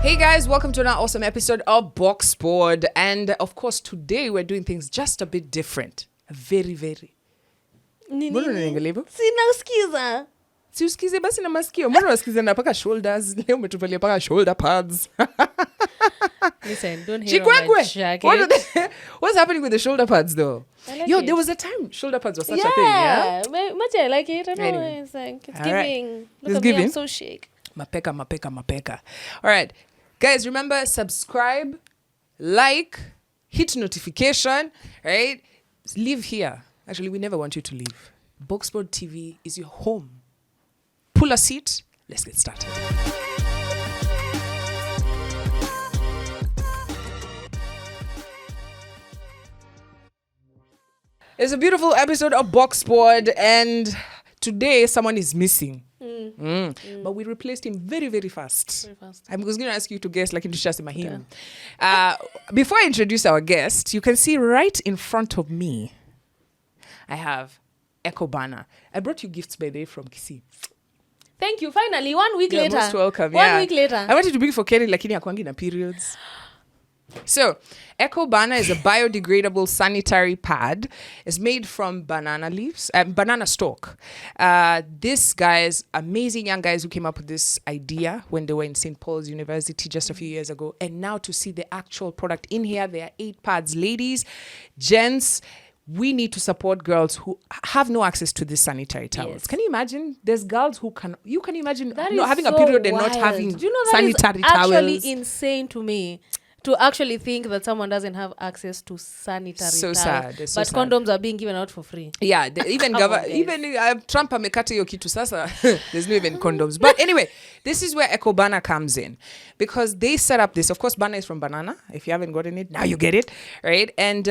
Hey guys, welcome to another awesome episode of Boxpod. And of course, today we're doing things just a bit different. Very. Mbona unaniangalia? Sina usikiza. Si usikize basi na masikio. Mbona unasikiza na paka shoulders? Leo umetuvalia paka shoulder pads. Listen, don't hear my jacket. What's happening with the shoulder pads though? Like Yo, it. There was a time shoulder pads was such a thing, yeah? Much I like it. I know. Anyway. It's like, it's All giving. right. Look It's at giving. me, I'm so shake. Mapeka. All right. Guys, remember, subscribe, like, hit notification, right? Live here. Actually, we never want you to leave. Boxpod TV is your home. Pull a seat. Let's get started. It's a beautiful episode of Boxpod, and today someone is missing. But we replaced him very, very fast. I was going to ask you to guess, like, introduce him. Before I introduce our guest, you can see right in front of me, I have Echobana. I brought you gifts, by the way, from Kisii. Thank you. Finally, 1 week You're later. most welcome. One week later. I wanted to bring for Kenny, lakini hakwangi na periods. So, Echobana is a biodegradable sanitary pad. It's made from banana leaves, banana stalk. These guys, amazing young guys who came up with this idea when they were in St. Paul's University just a few years ago. And now to see the actual product in here, there are 8 pads. Ladies, gents, we need to support girls who have no access to these sanitary towels. Yes. Can you imagine? There's girls who can, you can imagine That not is having so a period and wild. not having Do you know that sanitary is actually towels. insane to me. To actually think that someone doesn't have access to sanitary So towels. sad. It's so But sad. condoms are being given out for free. Yeah, even Come on, guys. Trump amekata hiyo kitu sasa. There's no even condoms. But anyway, this is where Echobana comes in, because they set up this. Of course, Bana is from banana. If you haven't gotten it, now you get it, right? And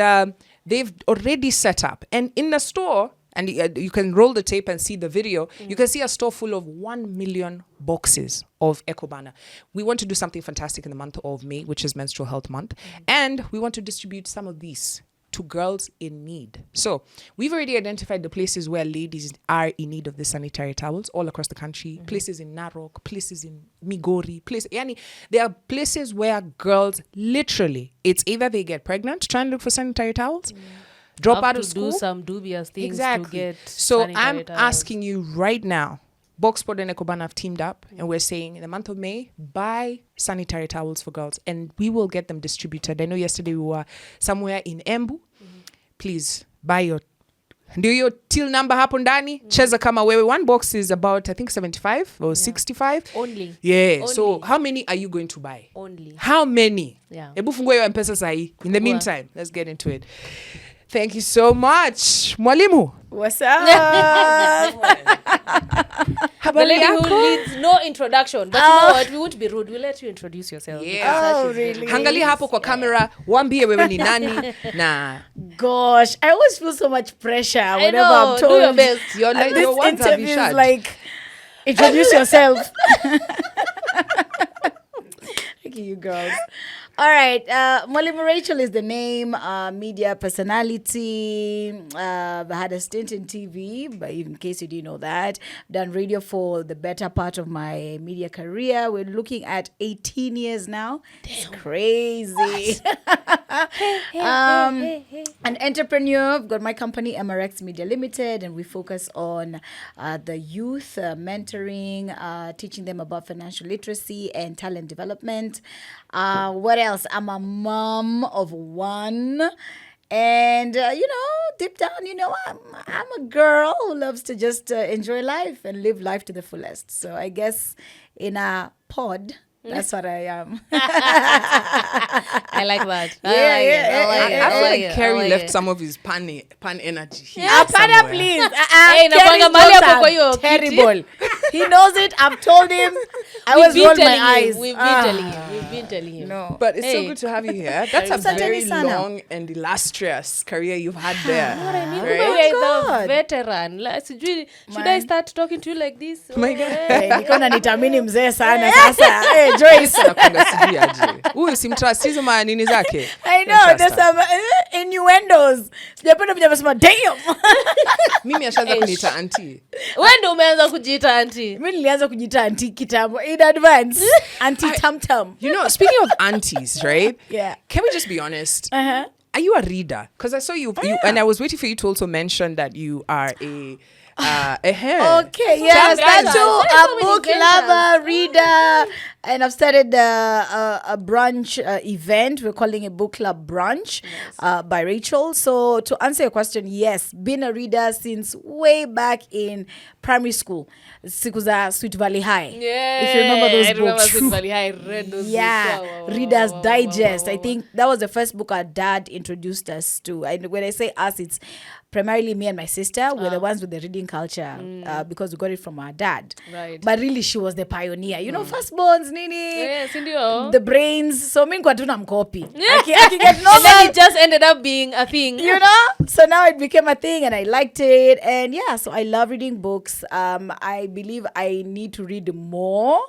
they've already set up. And in the store, and you can roll the tape and see the video, you can see a store full of 1 million boxes of Echobana. We want to do something fantastic in the month of May, which is Menstrual Health Month. And we want to distribute some of these to girls in need. So we've already identified the places where ladies are in need of the sanitary towels all across the country. Places in Narok, places in Migori, there are places where girls literally, it's either they get pregnant, try and look for sanitary towels, drop Have out to of school. do some dubious things Exactly. to get So sanitary I'm towels. asking you right now, Boxpod and Echobana have teamed up, and we're saying in the month of May, buy sanitary towels for girls, and we will get them distributed. I know yesterday we were somewhere in Embu. Please buy your till number hapo ndani. Cheza kama wewe. One box is about, I think, 75 or 65. Only. Yeah. Only. So how many are you going to buy? Only. How many? Yeah. Ebu fungua hiyo M-Pesa sahi. In the meantime, let's get into it. Thank you so much. Mwalimu. What's up? The lady who needs no introduction. But you know what? We won't be rude. We'll let you introduce yourself. Yeah. Oh, really? Hangalia hapo kwa kamera. Wambie wewe ni nani. Na. Gosh, I always feel so much pressure whenever know, I'm do told. your best. You're like, this your ones have interview you is shut. like, introduce yourself. Look at you girls. All right, Moly Rachel is the name, media personality. I had a stint in TV, but in case you didn't know that, done radio for the better part of my media career. We're looking at 18 years now. It's crazy. An entrepreneur. I've got my company, MRX Media Limited, and we focus on the youth, mentoring, teaching them about financial literacy and talent development. What else? I'm a mom of 1. And, deep down, I'm a girl who loves to just enjoy life and live life to the fullest. So I guess in a pod, that's what I am. I like that. Yeah, I feel like Kerry left some of his pan energy here. Pana, please. Hey, napanga mahali hapo kwa hiyo kiti. Terrible. He knows it. I've told him. I We've was been rolled my telling eyes. him. We've been telling him. No. But it's so Hey. good to have you here. That's a Asante very sana. long and illustrious career you've had there. Kumbe Right? you are God. the veteran. Sijui, should I start talking to you like this? My God. Niko na nitamini mzee sana sasa. Hey, Joyce. Nakwanga sijui aje. Huyu simtrust hizo manini zake. I know. Don't trust That's her. innuendos. Sijapenda vile amesema damn. Mimi ashaanza kuniita auntie. Wewe ndio umeanza kujiita auntie. Mimi nilianza kujiita auntie kitambo in advance. Auntie Tam Tam. You know, speaking of aunties, right? Yeah. Can we just be honest? Uh-huh. Are you a reader? Because I saw you, and I was waiting for you to also mention that you are a hair. Okay, yes, That's that's too. so A book many lover, reader, and I've started a brunch event. We're calling it Book Club Brunch by Rachel. So to answer your question, yes, been a reader since way back in primary school. Siku za Sweet Valley High. Yeah, if you remember those I remember books. Sweet Valley High. I read those Yeah, books. Wow, Reader's wow, Digest. wow, I think that was the first book our dad introduced us to. And when I say us, it's primarily me and my sister. We're the ones with the reading culture because we got it from our dad. Right. But really, she was the pioneer. You know, firstborns, Nini, Yes, indio. the brains. So mimi kwa tuna mkopi. Yeah. I can get And then normal. it just ended up being a thing. You know, so now it became a thing and I liked it. And yeah, so I love reading books. I believe I need to read more.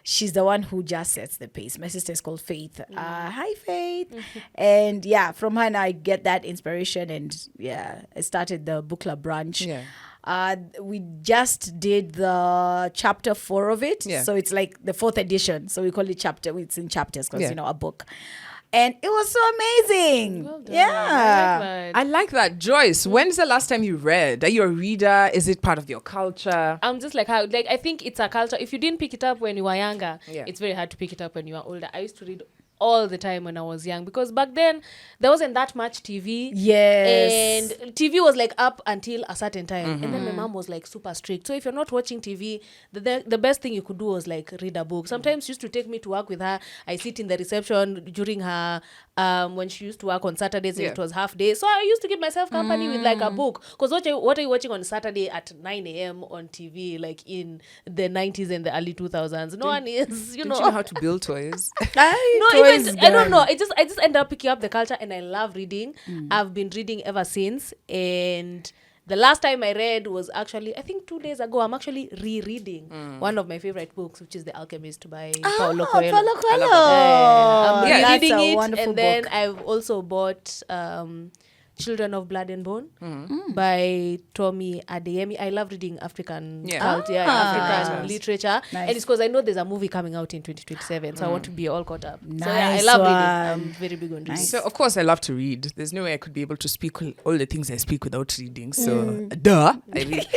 She's the one who just sets the pace. My sister is called Faith. Hi, Faith. And yeah, from her now I get that inspiration. And yeah, I started the Book Club Brunch. Yeah. We just did the chapter 4 of it. Yeah. So it's like the 4th edition. So we call it chapter. It's in chapters because, Yeah. you know, a book. And it was so amazing. Well done. Yeah. I like that. Joyce, when's the last time you read? Are you a reader? Is it part of your culture? I'm just like how I think it's a culture. If you didn't pick it up when you were younger, Yeah. it's very hard to pick it up when you are older. I used to read all the time when I was young because back then there wasn't that much TV. Yes. And TV was like up until a certain time. And then my mom was like super strict. So if you're not watching TV, the best thing you could do was like read a book. Sometimes she used to take me to work with her. I sit in the reception during her when she used to work on Saturdays and Yeah. it was half day. So I used to give myself company with like a book. Because what are you watching on Saturday at 9 a.m. on TV like in the 90s and the early 2000s? No one is, Don't you know how to build toys? No, even I don't know. I just end up picking up the culture and I love reading. I've been reading ever since. And the last time I read was actually, I think 2 days ago. I'm actually rereading one of my favorite books, which is The Alchemist by Paulo Coelho. Paulo Coelho. I'm Yeah, that's rereading a it, wonderful and then book. I've also bought Children of Blood and Bone by Tommy Adeyemi. I love reading African culture, African literature, Nice. and it's because I know there's a movie coming out in 2027, so I want to be all caught up. So yeah, I Nice love one. reading. I'm very big on reading. Nice. So, of course, I love to read. There's no way I could be able to speak all the things I speak without reading. So, duh, I read.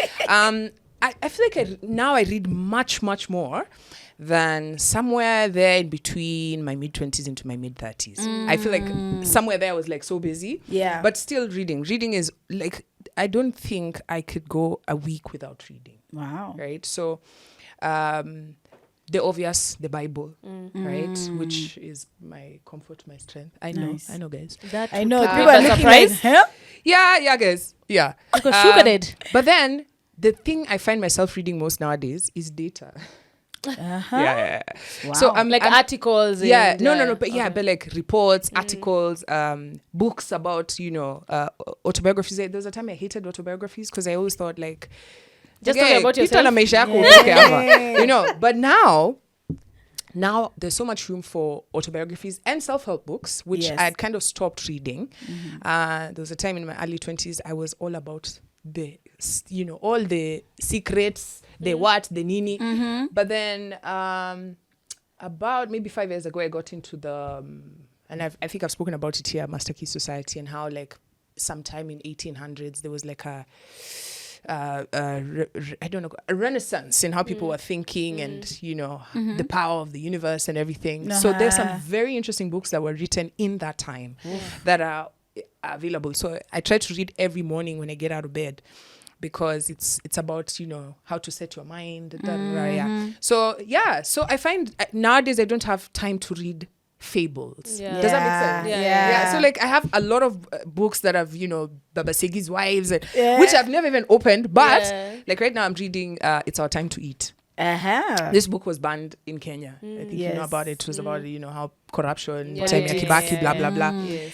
I feel like now I read much, much more than somewhere there in between my mid-20s into my mid-30s. I feel like somewhere there I was like so busy. Yeah. But still reading. Reading is like, I don't think I could go a week without reading. Wow. Right? So, the obvious, the Bible, right? Which is my comfort, my strength. I know, Nice. I know, guys. That I know. would People be are a looking like, surprise. huh? Yeah, guys. Yeah. Because sugar did. But then the thing I find myself reading most nowadays is data. Uh-huh. Yeah. Wow. So I'm Like articles. yeah, and, no, but yeah, okay. but like reports, articles, books about, autobiographies. There was a time I hated autobiographies because I always thought like, Just talking about pita yourself. na maisha yako utoke hapa. But now there's so much room for autobiographies and self-help books, which Yes. I had kind of stopped reading. There was a time in my early 20s, I was all about all the secrets, the what, the nini. But then about maybe 5 years ago, I got into the, and I think I've spoken about it here, Master Key Society, and how like sometime in 1800s, there was like a renaissance in how people were thinking and the power of the universe and everything. So there's some very interesting books that were written in that time that are available. So I try to read every morning when I get out of bed because it's about how to set your mind. So I find nowadays I don't have time to read fables. Yeah. Does that make sense? Yeah. So like I have a lot of books that have Baba Segi's Wives and, which I've never even opened, but like right now I'm reading It's Our Time to Eat. Uh-huh. This book was banned in Kenya. I think you know Yes. about it. It was about how corruption, Yeah. time ya Kibaki, blah blah blah. Yes.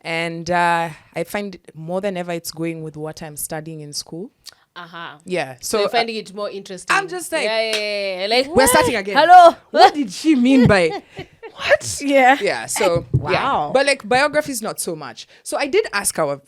And I find more than ever it's going with what I'm studying in school. Yeah. So So you're finding it more interesting. I'm just like- yeah. Like we're starting again. hello. What did she mean by what? Yeah. Yeah. So Wow. yeah. But like biographies, not so much. So I did ask our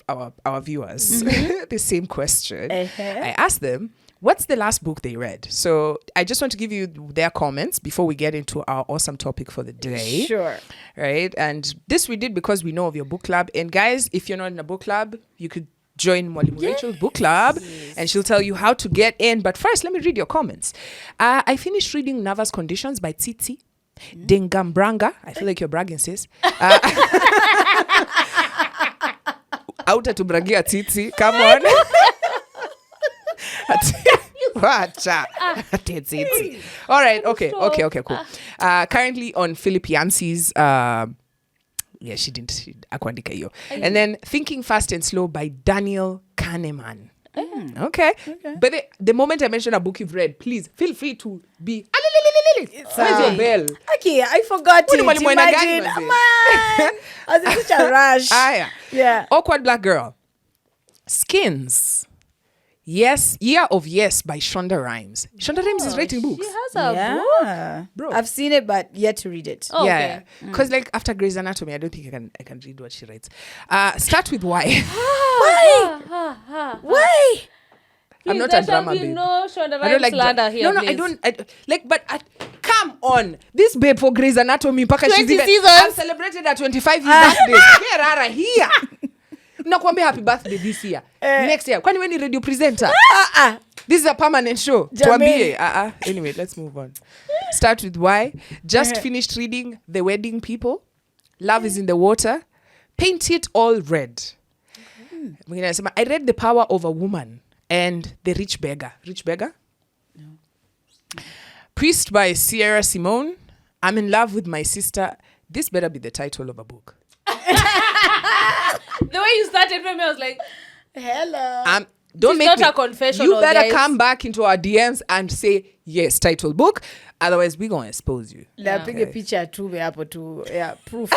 viewers the same question. I asked them, what's the last book they read? So I just want to give you their comments before we get into our awesome topic for the day. Sure. Right. And this we did because we know of your book club. And guys, if you're not in a book club, you could join Moly Rachel's book club and she'll tell you how to get in. But first, let me read your comments. I finished reading Nervous Conditions by Tsitsi. Dengambranga. I feel like you're bragging, sis. Outa to bragia Tsitsi. Come on. All right. Okay, cool. Currently on Philip Yancey's yeah, she didn't akuandika hiyo. And then Thinking Fast and Slow by Daniel Kahneman. Okay. But the moment I mention a book you've read, please feel free to be where's your bell? Okay, I forgot it. Mwalimu Imagine, man. I was in such a rush. Yeah. Awkward Black Girl. Skins. Yes, Year of Yes by Shonda Rhimes. Shonda Rhimes is writing books. She has a book. Bro. I've seen it, but yet to read it. Oh, Yeah, okay. because like after Grey's Anatomy, I don't think I can read what she writes. Start with why. Why? I'm not a drama babe. No, Shonda I don't like slander here. No, please. I don't like. But come on, this babe for Grey's Anatomy, mpaka 20 she's even. seasons. I've celebrated her 25 year birthday. Get rara here. Nakwambia happy birthday this year. Next year. Kwani when radio presenter? This is a permanent show. Tuambie. Anyway, let's move on. Start with why. Just finished reading The Wedding People. Love is in the Water. Paint It All Red. I read The Power of a Woman and The Rich Beggar. Rich Beggar? No. Priest by Sierra Simone. I'm in love with my sister. This better be the title of a book. The way you started, maybe I was like, Hello. Don't It's make not me, a confession. you better guys. come back into our DMs and say yes, title book. Otherwise, we're gonna expose you. Napiga picha tu hapo tu. Yeah, proof.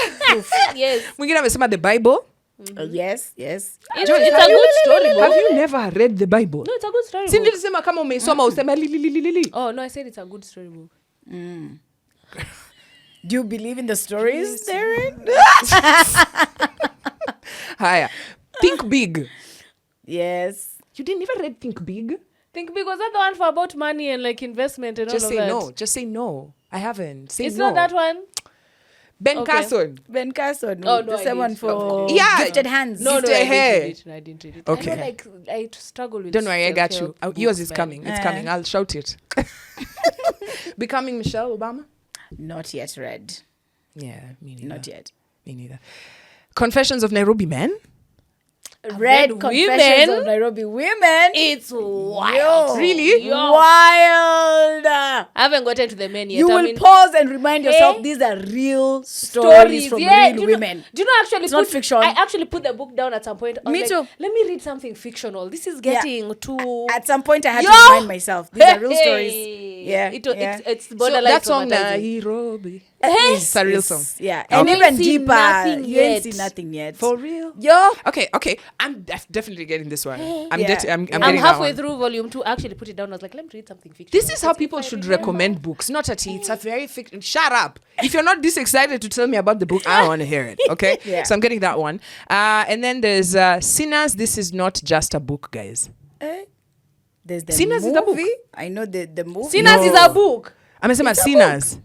Yes. Mwingine amesema the Bible. Yes. It's a good story book. Have you never read the Bible? No, it's a good story Si book. nilisema kama umeisoma useme li. Oh, no, I said it's a good story book. Do you believe in the stories, Darren? Haya. Think Big. Yes. You didn't even read Think Big? Think because that's the one for about money and like investment and Just all say of that. no. Just say no. I haven't. Say It's no. not that one. Ben Okay. Carson. Ben Carson. Oh, no, the I same one didn't. for Yeah. Gifted Hands. No, Gifted I hair. didn't read it. I didn't read it. Okay. I know, like, I struggle with Don't worry, I got you. self-help Yours books, is man. coming. It's coming. I'll shout it. Becoming Michelle Obama? Not yet read. Yeah, me neither. Not yet. Me neither. Confessions of Nairobi Men? Read Women. Confessions of Nairobi Women. It's wild. Really? Yo. Wild. I haven't gotten to the men yet. You I will mean, pause and remind yourself these are real stories from yeah. real women. Do you know actually It's not fiction. I actually put the book down at some point. I was Me like, too. Let me read something fictional. This is getting too... At some point, I had Yo! to remind myself these are real stories. Yeah, It's So borderline that song, traumatizing. Nairobi. Hey, It's a real song. Yeah, Okay. and You even ain't seen deeper. nothing You ain't yet. seen nothing yet. For real? Yo. Okay. I'm definitely getting this one. I'm Yeah. getting I'm that halfway one. through volume 2. I actually put it down. I was like, let me read something fictional. This is how people should recommend books, not at it's a very fiction. Shut up. If you're not this excited to tell me about the book, I don't want to hear it. Okay? Yeah. So I'm getting that one. And then there's Sinners. This is not just a book, guys. There's the Sinners is movie. the book. I know the movie. Sinners is a book. I'm saying It's a Sinners.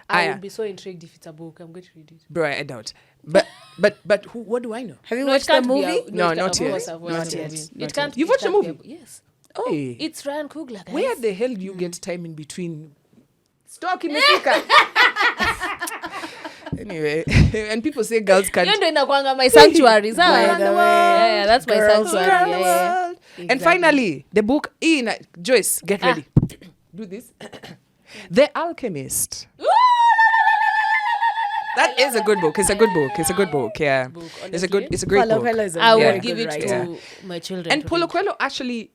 I Aya. would be so intrigued if it's a book. I'm going to read it. Bro, I doubt. But what do I know? Have you No, it watched the can't be movie? a- No, it not can't- yet. of course I've watched Not the yet. movie. Not It can't. You've it watched the can't be movie? a book. Yes. Oh. Hey. It's Ryan Coogler, guys. Where the hell do you get time in between? Stock imefika. Anyway, and people say girls can't. Hiyo ndio inakuanga my sanctuary, sawa? By the way. Yeah, that's my Girls sanctuary. around the Yeah. world. And finally, the book Joyce, get ready. Do this. The Alchemist. That is a good book. It's a good book. It's a good book. Yeah. It's a good. It's a great Paulo book. Coelho is a I very would give good it writer. to my children. And to Paulo read. Coelho actually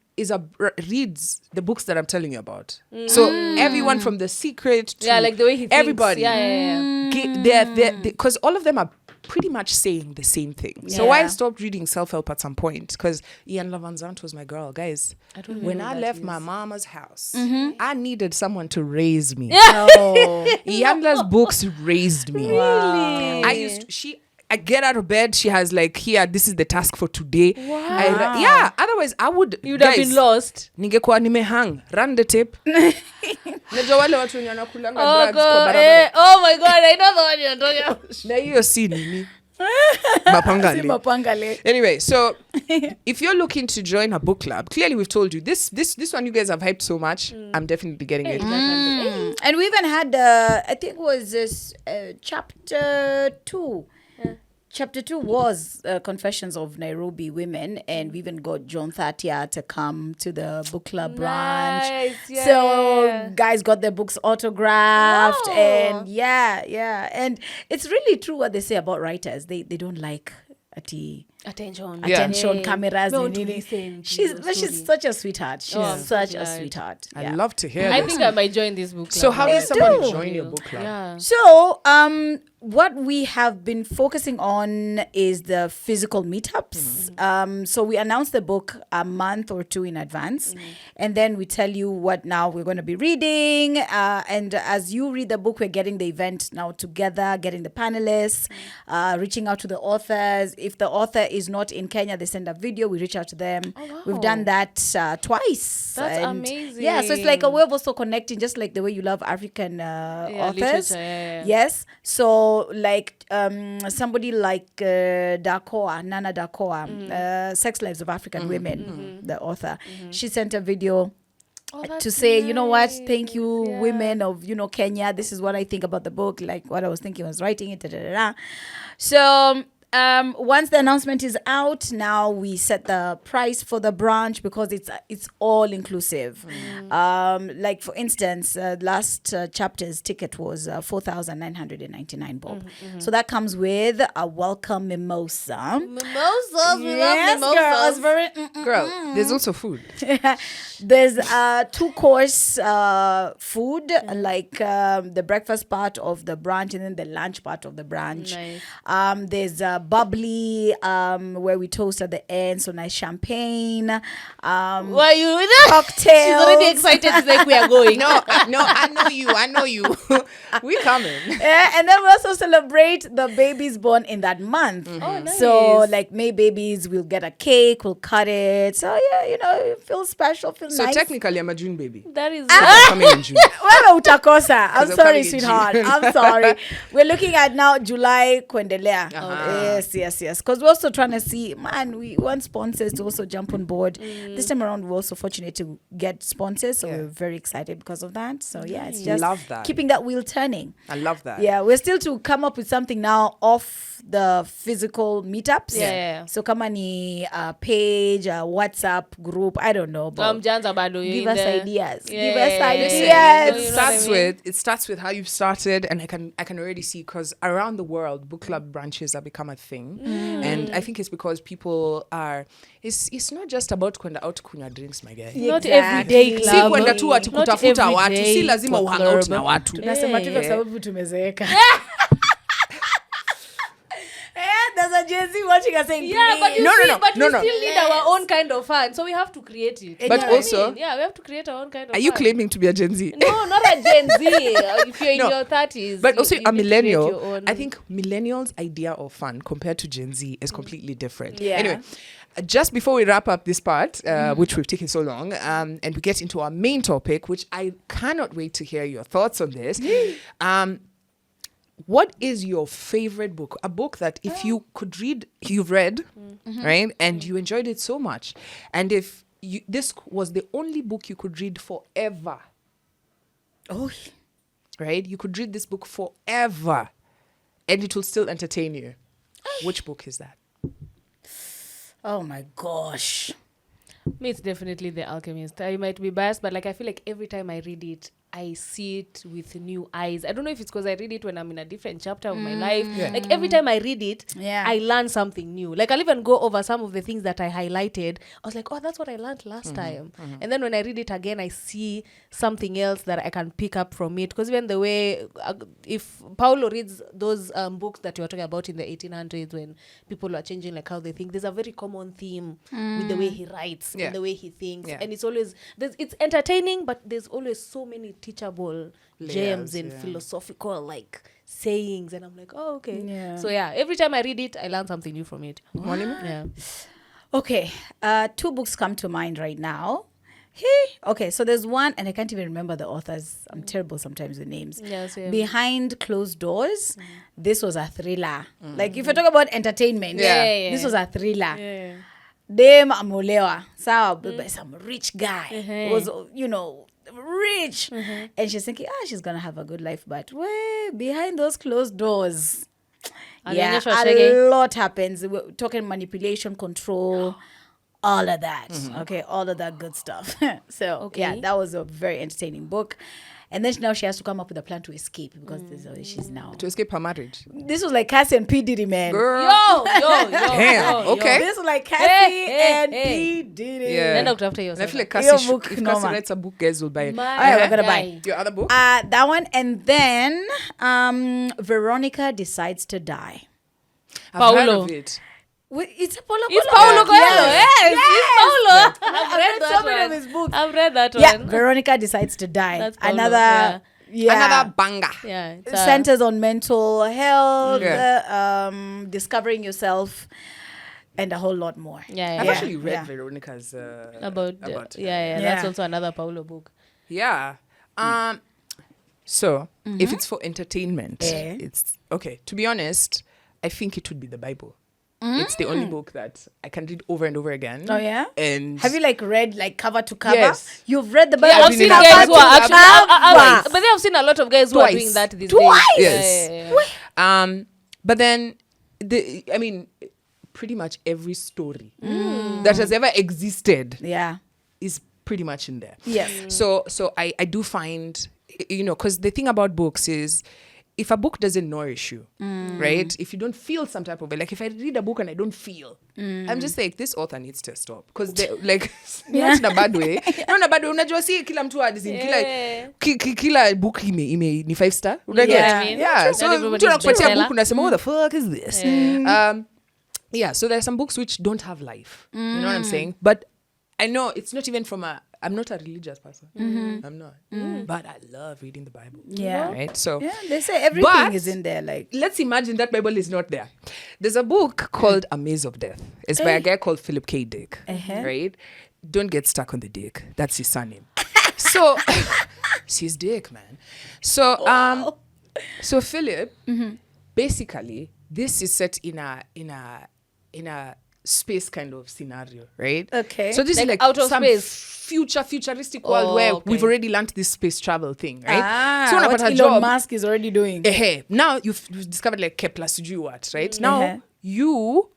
reads the books that I'm telling you about. So everyone from The Secret to Yeah, like the way he thinks. everybody. Yeah. They're because all of them are pretty much saying the same thing. So I Yeah. stopped reading self-help at some point because Ian Lavanzant was my girl. Guys, when I left my mama's house, I needed someone to raise me. Oh. Ianla's books raised me. Really? I get out of bed, she has like, here, this is the task for today. Wow. Otherwise I would, You'd have been lost. ningekuwa nimehang, run the tape. Najua wale watu wenye wanakulanga Oh drugs kwa god. barabara. Oh my god, I know the one you're talking about. Na hiyo si nini. Mapangale. Si mapangale. Anyway, so if you're looking to join a book club, clearly we've told you this one you guys have hyped so much. I'm definitely getting it. And we even had, I think it was this chapter 2. Chapter 2 was Confessions of Nairobi Women, and we even got John Thatia to come to the book club brunch. Nice, yeah. So guys got their books autographed, Wow. and yeah. And it's really true what they say about writers. They don't like Attention. attention, cameras. No, and to nini. listen to She's the story. such a sweetheart. She's Oh, I'm such so a glad. sweetheart. I Yeah. love to hear I this. think I might join this book club. So how Me does someone too. join your book club? Yeah. So, what we have been focusing on is the physical meetups. So we announce the book a month or two in advance, and then we tell you what now we're going to be reading. And as you read the book, we're getting the event now together, getting the panelists, reaching out to the authors. If the author is not in Kenya, they send a video. We reach out to them. wow. We've done that twice. That's And amazing. Yeah, so it's like a way of also connecting, just like the way you love African authors. literature, yeah. Yes. So like somebody like Nana Dakoa, Sex Lives of African Women, the author. She sent a video to say, you know what, thank you, women of, Kenya. This is what I think about the book, like what I was thinking I was writing it. So once the announcement is out, now we set the price for the brunch because it's all inclusive. Like for instance, last chapter's ticket was 4,999 bob. So that comes with a welcome mimosa. Mimosas. We Yes, love girl, it's mimosas. very. Girl, there's also food. There's 2-course food, like the breakfast part of the brunch and then the lunch part of the brunch. Nice. There's bubbly where we toast at the end, so nice champagne. Why you Cocktails. She's already excited. She's like, we are going. No, I know you. We coming. And then we also celebrate the babies born in that month. Oh, nice. So like May babies, we'll get a cake, we'll cut it. So yeah, it feels special, feels So nice. technically I'm a June baby. That is I'm coming in June. Wewe utakosa. I'm I'm sorry, coming in sweetheart. June. I'm sorry. We're looking at now July kuendelea. Yes. Because we're also trying to see, man, we want sponsors to also jump on board. This time around, we're also fortunate to get sponsors. So we're very excited because of that. So yeah, it's just Love that. keeping that wheel turning. I love that. Yeah, we're still to come up with something now off the physical meetups. Yeah. So kama ni page, WhatsApp group, I don't know. But Janza bado, you're give in us there. ideas. Yeah, Give us yeah, ideas. yeah. It You know starts what I mean? with you've started, and I can already see, because around the world book club branches have become a thing, and I think it's because people are. It's not just about kwenda out kunywa drinks, my guy. Not Exactly. everyday Si club. kwenda tu ati Not kutafuta watu, everyday si lazima kwa uhang out club. na watu. Tunasema tu kwa sababu tumezeeka. There's a Gen Z watching us saying, Yeah, but you No, no, see, no, but no, we no. still need our own kind of fun, so we have to create it. But You know what I also- mean? we have to create our own kind of Are you fun. claiming to be a Gen Z? No, not a Gen Z. If you're in No. your 30s. But also you a need to create millennial, your own- I think millennials' idea of fun compared to Gen Z is completely different. Yeah. Anyway, just before we wrap up this part, which we've taken so long, and we get into our main topic, which I cannot wait to hear your thoughts on this. What is your favorite book? A book that if you could read, you've read, right? And you enjoyed it so much. And if this was the only book you could read forever, oh, right? You could read this book forever and it will still entertain you. Which book is that? oh my gosh. Me, it's definitely The Alchemist. I might be biased, but like I feel like every time I read it, I see it with new eyes. I don't know if it's because I read it when I'm in a different chapter of my life. Like every time I read it, I learn something new. Like I'll even go over some of the things that I highlighted. I was like, oh, that's what I learned last time. And then when I read it again, I see something else that I can pick up from it. Because even the way, if Paulo reads those books that you were talking about in the 1800s when people were changing like how they think, there's a very common theme with the way he writes and the way he thinks. And it's always, it's entertaining, but there's always so many teachable gems and philosophical like sayings. And I'm like, oh, okay. Yeah. So yeah, every time I read it, I learn something new from it. Yeah. Okay. 2 books come to mind right now. Okay, so there's one, and I can't even remember the authors. I'm terrible sometimes with names. Behind Closed Doors. This was a thriller. Like, if you're talking about entertainment, this was a thriller. Dem amolewa. By some rich guy. Was, rich. And she's thinking, she's going to have a good life. But behind those closed doors, a lot happens. We're talking manipulation, control, all of that. Okay, all of that good stuff. So that was a very entertaining book. And then now she has to come up with a plan to escape because this is how she's now. To escape her marriage. This was like Cassie and P. Diddy, man. Girl. Yo. Okay. This was like Cassie and P. Diddy. Yeah. Then after yourself. I feel like Cassie, if Cassie writes a book, guys will buy it. All right, we're going to buy. Your other book? That one. And then Veronica Decides to Die. I've heard of it. It's Paulo It's Paulo Coelho. Yes. It's Paulo. I've read so many of his books. I've read that one. Yeah, Veronica Decides to Die. That's Paulo. Another banger. Yeah. Centers on mental health, discovering yourself, and a whole lot more. I've actually read Veronica's about that's also another Paulo book. Yeah. So if it's for entertainment, it's okay. To be honest, I think it would be the Bible. It's the only book that I can read over and over again. Oh yeah. And have you read cover to cover? Yes. You've read the Bible. Yeah, I've seen guys who are actually, but I've seen a lot of guys who are doing that these days. Yes. But then pretty much every story that has ever existed is pretty much in there. Yes. So I do find, because the thing about books is, if a book doesn't nourish you, right? If you don't feel some type of way, like if I read a book and I don't feel, I'm just like, this author needs to stop. Because not in a bad way. Not in a bad way. Unajua si kila mtu kila book ni 5-star. Yeah. So mtu anakupatia book unasema, what the fuck is this? So there are some books which don't have life. You know what I'm saying? But I know it's not even I'm not a religious person. I'm not. But I love reading the Bible. Yeah. Right? So they say everything is in there. Like, let's imagine that Bible is not there. There's a book called A Maze of Death. It's by a guy called Philip K. Dick. Right? Don't get stuck on the dick. That's his surname. So it's his dick, man. So so Philip, basically, this is set in a space kind of scenario, right? Okay. So this is like out of some space. Futuristic world where we've already learned this space travel thing, right? So what Elon Musk is already doing. Now you've discovered like Kepler Suju what, right? Now you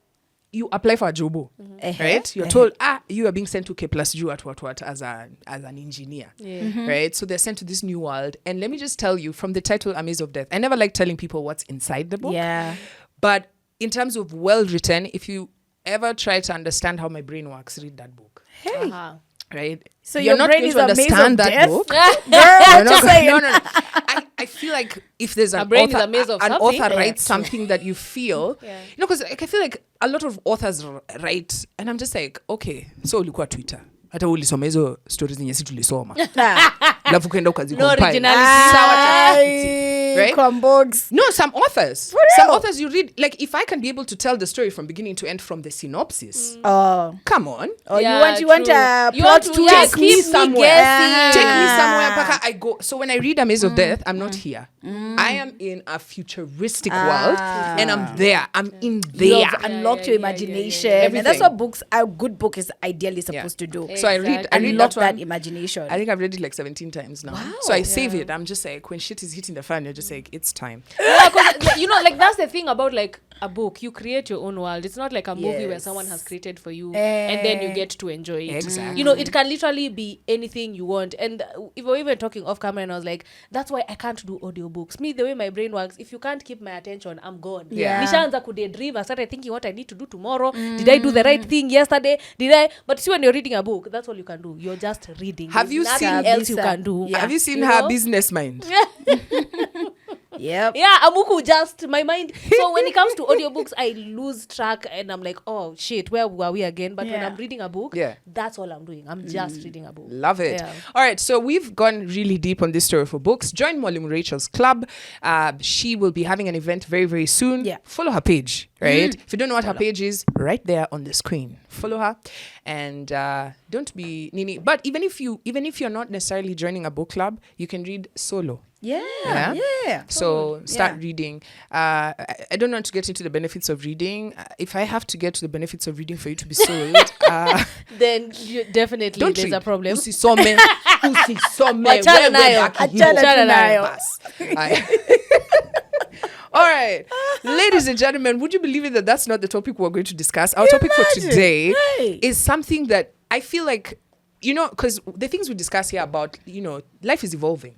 apply for a job, right? You're told, you are being sent to Kepler Suju what as an engineer, right? So they're sent to this new world. And let me just tell you, from the title A Maze of Death, I never like telling people what's inside the book. Yeah. But in terms of well written, if you ever try to understand how my brain works, read that book. Right? So you're your not brain going is to a maze understand of that death? book. No. I feel like if there's an brain author, is a maze of an something. author writes something that you feel, because I feel like a lot of authors write, and I'm just like, okay, so ulikuwa Twitter. Hata ulisoma hizo stories zenye si tulisoma. Alafu ukaenda ukazicompile. Right? No, some authors. Some authors you read, like if I can be able to tell the story from beginning to end from the synopsis. Come on. You want a plot to take me somewhere. Take me somewhere mpaka I go. So when I read A Maze of Death, I'm not here. I am in a futuristic world and I'm there. I'm in there. You've unlocked your imagination. And that's what a good book is ideally supposed to do. So I read that imagination. I think I've read it like 17 times now. Wow. So I save it. I'm just like, when shit is hitting the fan, you're just like, like, it's time. Yeah, because like that's the thing about like a book. You create your own world. It's not like a movie where someone has created for you and then you get to enjoy it. Exactly. It can literally be anything you want. And if we're even talking off camera, and I was like, that's why I can't do audiobooks. Me, the way my brain works, if you can't keep my attention, I'm gone. Yeah. Nishaanza ku daydream. I started thinking what I need to do tomorrow. Did I do the right thing yesterday? Did I? But see, when you're reading a book, that's all you can do. You're just reading. Have you nothing seen else you can do? Yeah. Have you seen You her know? business mind? Yep. Yeah, Amuku, just my mind. So when it comes to audiobooks, I lose track and I'm like, oh shit, where were we again? But when I'm reading a book, that's all I'm doing. I'm just reading a book. Love it. Yeah. All right, so we've gone really deep on this story for books. Join Moly Rachel's club. She will be having an event very, very soon. Yeah. Follow her page, right? If you don't know what her page is, right there on the screen. Follow her and don't be nini. But even if you're not necessarily joining a book club, you can read solo. Yeah. So start reading. I don't want to get into the benefits of reading. If I have to get to the benefits of reading for you to be sold, Then definitely don't there's read. a problem. Usisome. Wachana nayo. All right, ladies and gentlemen, would you believe it that that's not the topic we're going to discuss? Our topic for today is something that I feel like, because the things we discuss here about, life is evolving.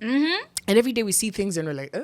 And every day we see things and we're like,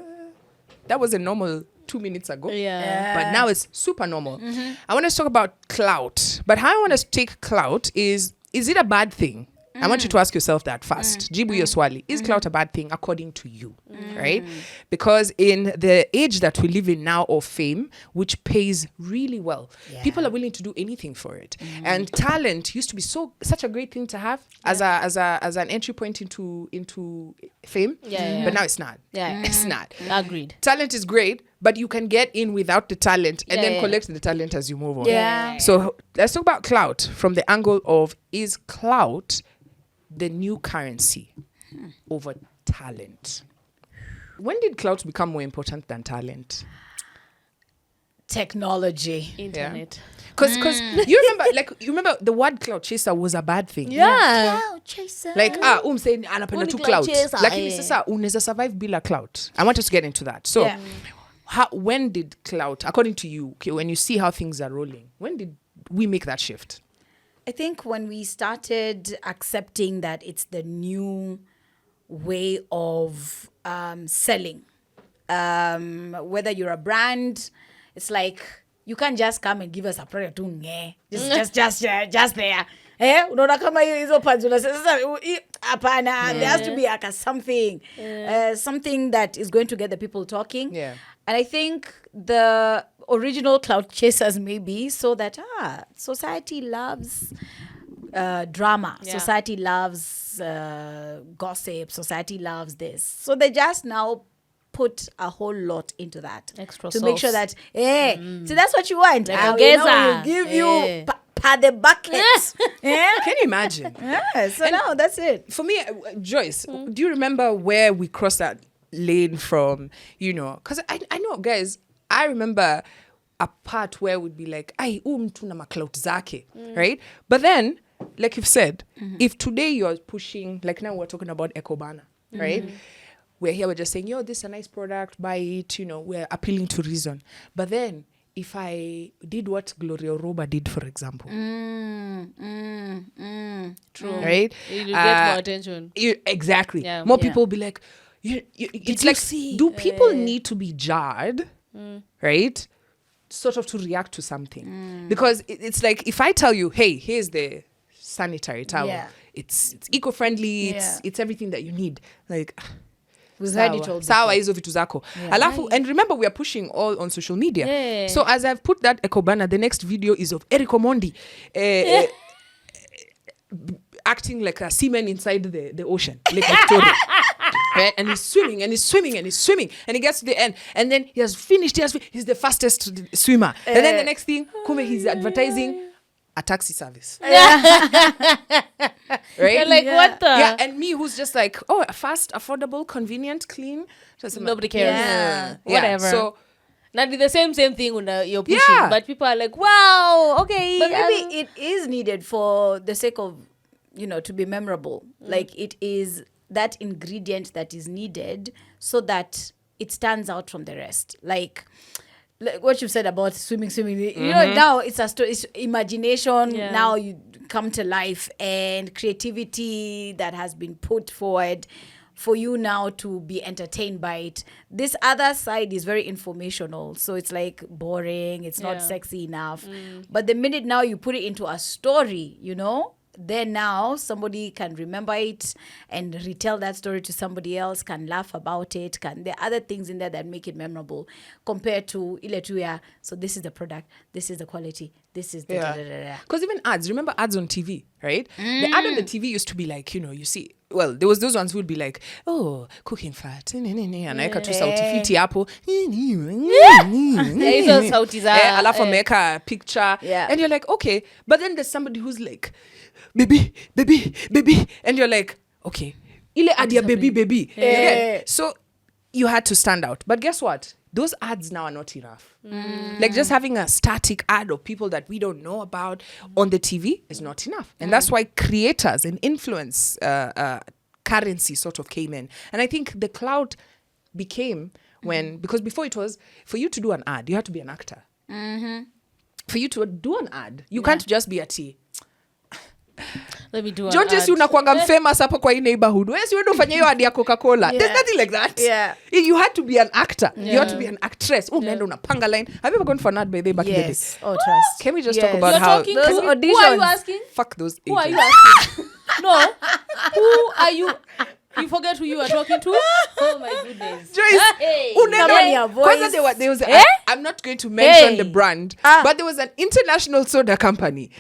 that was a normal 2 minutes ago. Yeah. But now it's super normal. I want us to talk about clout. But how I want us to take clout is it a bad thing? I want you to ask yourself that first. Jibu yo swali. Is clout a bad thing according to you? Right? Because in the age that we live in now of fame, which pays really well, people are willing to do anything for it. And talent used to be such a great thing to have as an entry point into fame. But now it's not. It's not. Agreed. Talent is great, but you can get in without the talent and then collect the talent as you move on. So let's talk about clout from the angle of, is clout the new currency over talent? When did clout become more important than talent? Technology. Internet. Because you remember the word clout chaser was a bad thing. Cloud chaser. Like saying anapenda tu clout clout. chaser, Lakini sasa unaweza survive bila clout. I want us to get into that. So when did clout, according to you, when you see how things are rolling, when did we make that shift? I think when we started accepting that it's the new way of selling, whether you're a brand, it's like you can't just come and give us a product just there. Unaona kama hizo pads unasema hapana, there has to be like something something that is going to get the people talking. And I think the original clout chasers maybe so that society loves drama, society loves gossip, society loves this, so they just now put a whole lot into that extra to sauce. make sure that so that's what you want. Like we'll give you per the bucket. Can you imagine? So now that's it. For me, Joyce, do you remember where we crossed that lane from? Because I know, guys, I remember a part where we'd be like, ai, mtu na maclout zake, right? But then, like you've said, if today you're pushing, like now we're talking about Echobana, right? We're here, we're just saying, this is a nice product, buy it, we're appealing to reason. But then, if I did what Gloria Roba did, for example. True. Right? You get more attention. Exactly. Yeah. More people be like, it's like, do people need to be jarred, right? Sort of to react to something. Because it's like, if I tell you, hey, here's the sanitary towel. It's eco-friendly. It's everything that you need. Like, we've heard it all sawa hizo vitu zako. Alafu, and remember, we are pushing all on social media. So as I've put that Echobana, the next video is of Eric Omondi acting like a seaman inside the ocean, like Victoria. Right? And he's swimming and he's swimming and he's swimming and he gets to the end and then he has finished. He's the fastest swimmer. And then the next thing, Kume, he's advertising a taxi service. Right? You're like, what the? Yeah, and me who's just like, fast, affordable, convenient, clean. Nobody cares. Whatever. So, not the same thing you're pushing, but people are like, wow, okay. But maybe it is needed for the sake of, to be memorable. Like it is that ingredient that is needed so that it stands out from the rest. Like what you've said about swimming. You know, now it's a story. It's imagination. Yeah. Now you come to life, and creativity that has been put forward for you now to be entertained by it. This other side is very informational, so it's like boring. It's not sexy enough. But the minute now you put it into a story, you know, then now somebody can remember it and retell that story to somebody else, can laugh about it, there are other things in there that make it memorable compared to ile tu ya, so this is the product, this is the quality, this is the Because even ads, remember ads on TV, right? The ad on the TV used to be like, you know, you see, well, there was those ones who would be like, oh, cooking fat, anaeka tu sauti fiti hapo, hizo sauti za alafu ameweka picture, and you're like, okay, but then there's somebody who's like, baby, and you're like, okay, ile ad ya baby. Okay. So you had to stand out. But guess what? Those ads now are not enough. Like just having a static ad of people that we don't know about on the TV is not enough. And that's why creators and influence currency sort of came in. And I think the clout became when, because before it was, for you to do an ad, you had to be an actor. For you to do an ad, you can't just be a T. Let me do an John Jesse ad. unakuanga famous hapo kwa hii neighborhood. Wewe si wewe ufanye hiyo ad ya Coca-Cola. There's nothing like that. You had to be an actor. You had to be an actress. Unaenda unapanga line. Have you ever gone for an ad by the back in the day? Oh, trust. Can we just talk about You're how talking those to, who are you auditions. asking? fuck those Who are agents. you asking? No. Who are you? You forget who you are talking to? Oh my goodness. Joyce, Hey. unaenda- Come on, your voice. Kwanza there was I'm not going to mention the brand, but there was an international soda company.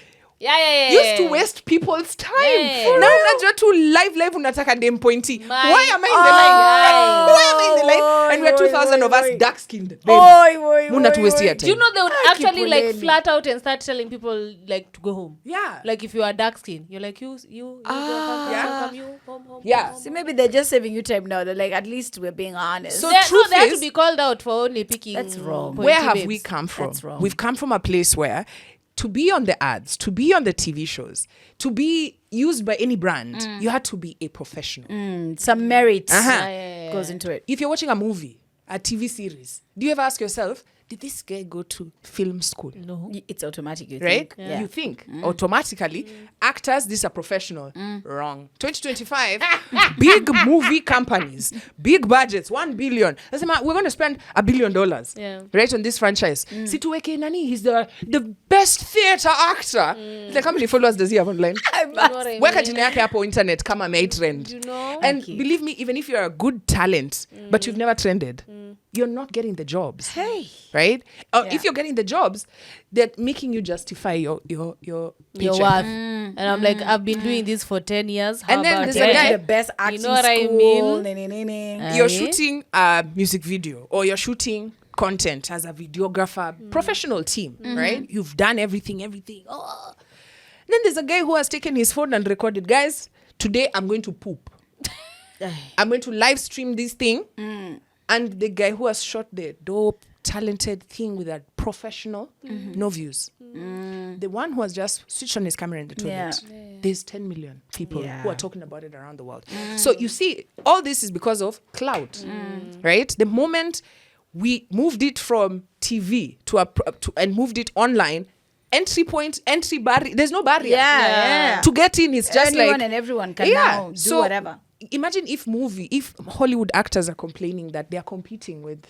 Yeah. Used to waste people's time. Yeah. Now unajua tu live unataka dem pointy. My- Why am I in the line? Why am I in the line? And we're 2,000 of us dark skinned. Muna to waste your Do you time. know they would actually like flat out and start telling people like to go home? Yeah. Like if you are dark skin, you're like you come home. Yeah. See, maybe they're just saving you time now. They're like, at least we're being honest. So They truth have to is, be called out for only picking. That's wrong. pointy where have babes. we come from? That's wrong. We've come from a place where to be on the ads, to be on the TV shows, to be used by any brand, you had to be a professional. Some merit Yeah. goes into it. If you're watching a movie, a TV series, do you ever ask yourself, did this guy go to film school? No. It's automatic, you Right? think. Yeah. You think automatically actors, these are professional. Wrong. 2025, big movie companies, big budgets, 1 billion. We're going to spend $1 billion right on this franchise. Situweke nani, he's the best theater actor. Like how many followers does he have online? You know what I Weka mean? jina yake hapo internet kama trend. You know? And believe me, even if you're a good talent, but you've never trended, you're not getting the jobs. Hey. Right? If you're getting the jobs, they're making you justify your Your paycheck. worth. And I'm like, I've been doing this for 10 years. How And then about there's it? a guy- The best acting know what I school. mean? You're Aye. shooting a music video or you're shooting content as a videographer, professional team, right? You've done everything. Oh. Then there's a guy who has taken his phone and recorded, guys, today I'm going to poop. I'm going to live stream this thing. And the guy who has shot the dope, talented thing with a professional, no views. The one who has just switched on his camera in the toilet, there's 10 million people who are talking about it around the world. So you see, all this is because of Clout, right? The moment we moved it from TV and moved it online, entry barrier, there's no barrier. Yeah. To get in, it's just Anyone like... and everyone can now do whatever. Imagine if Hollywood actors are complaining that they're competing with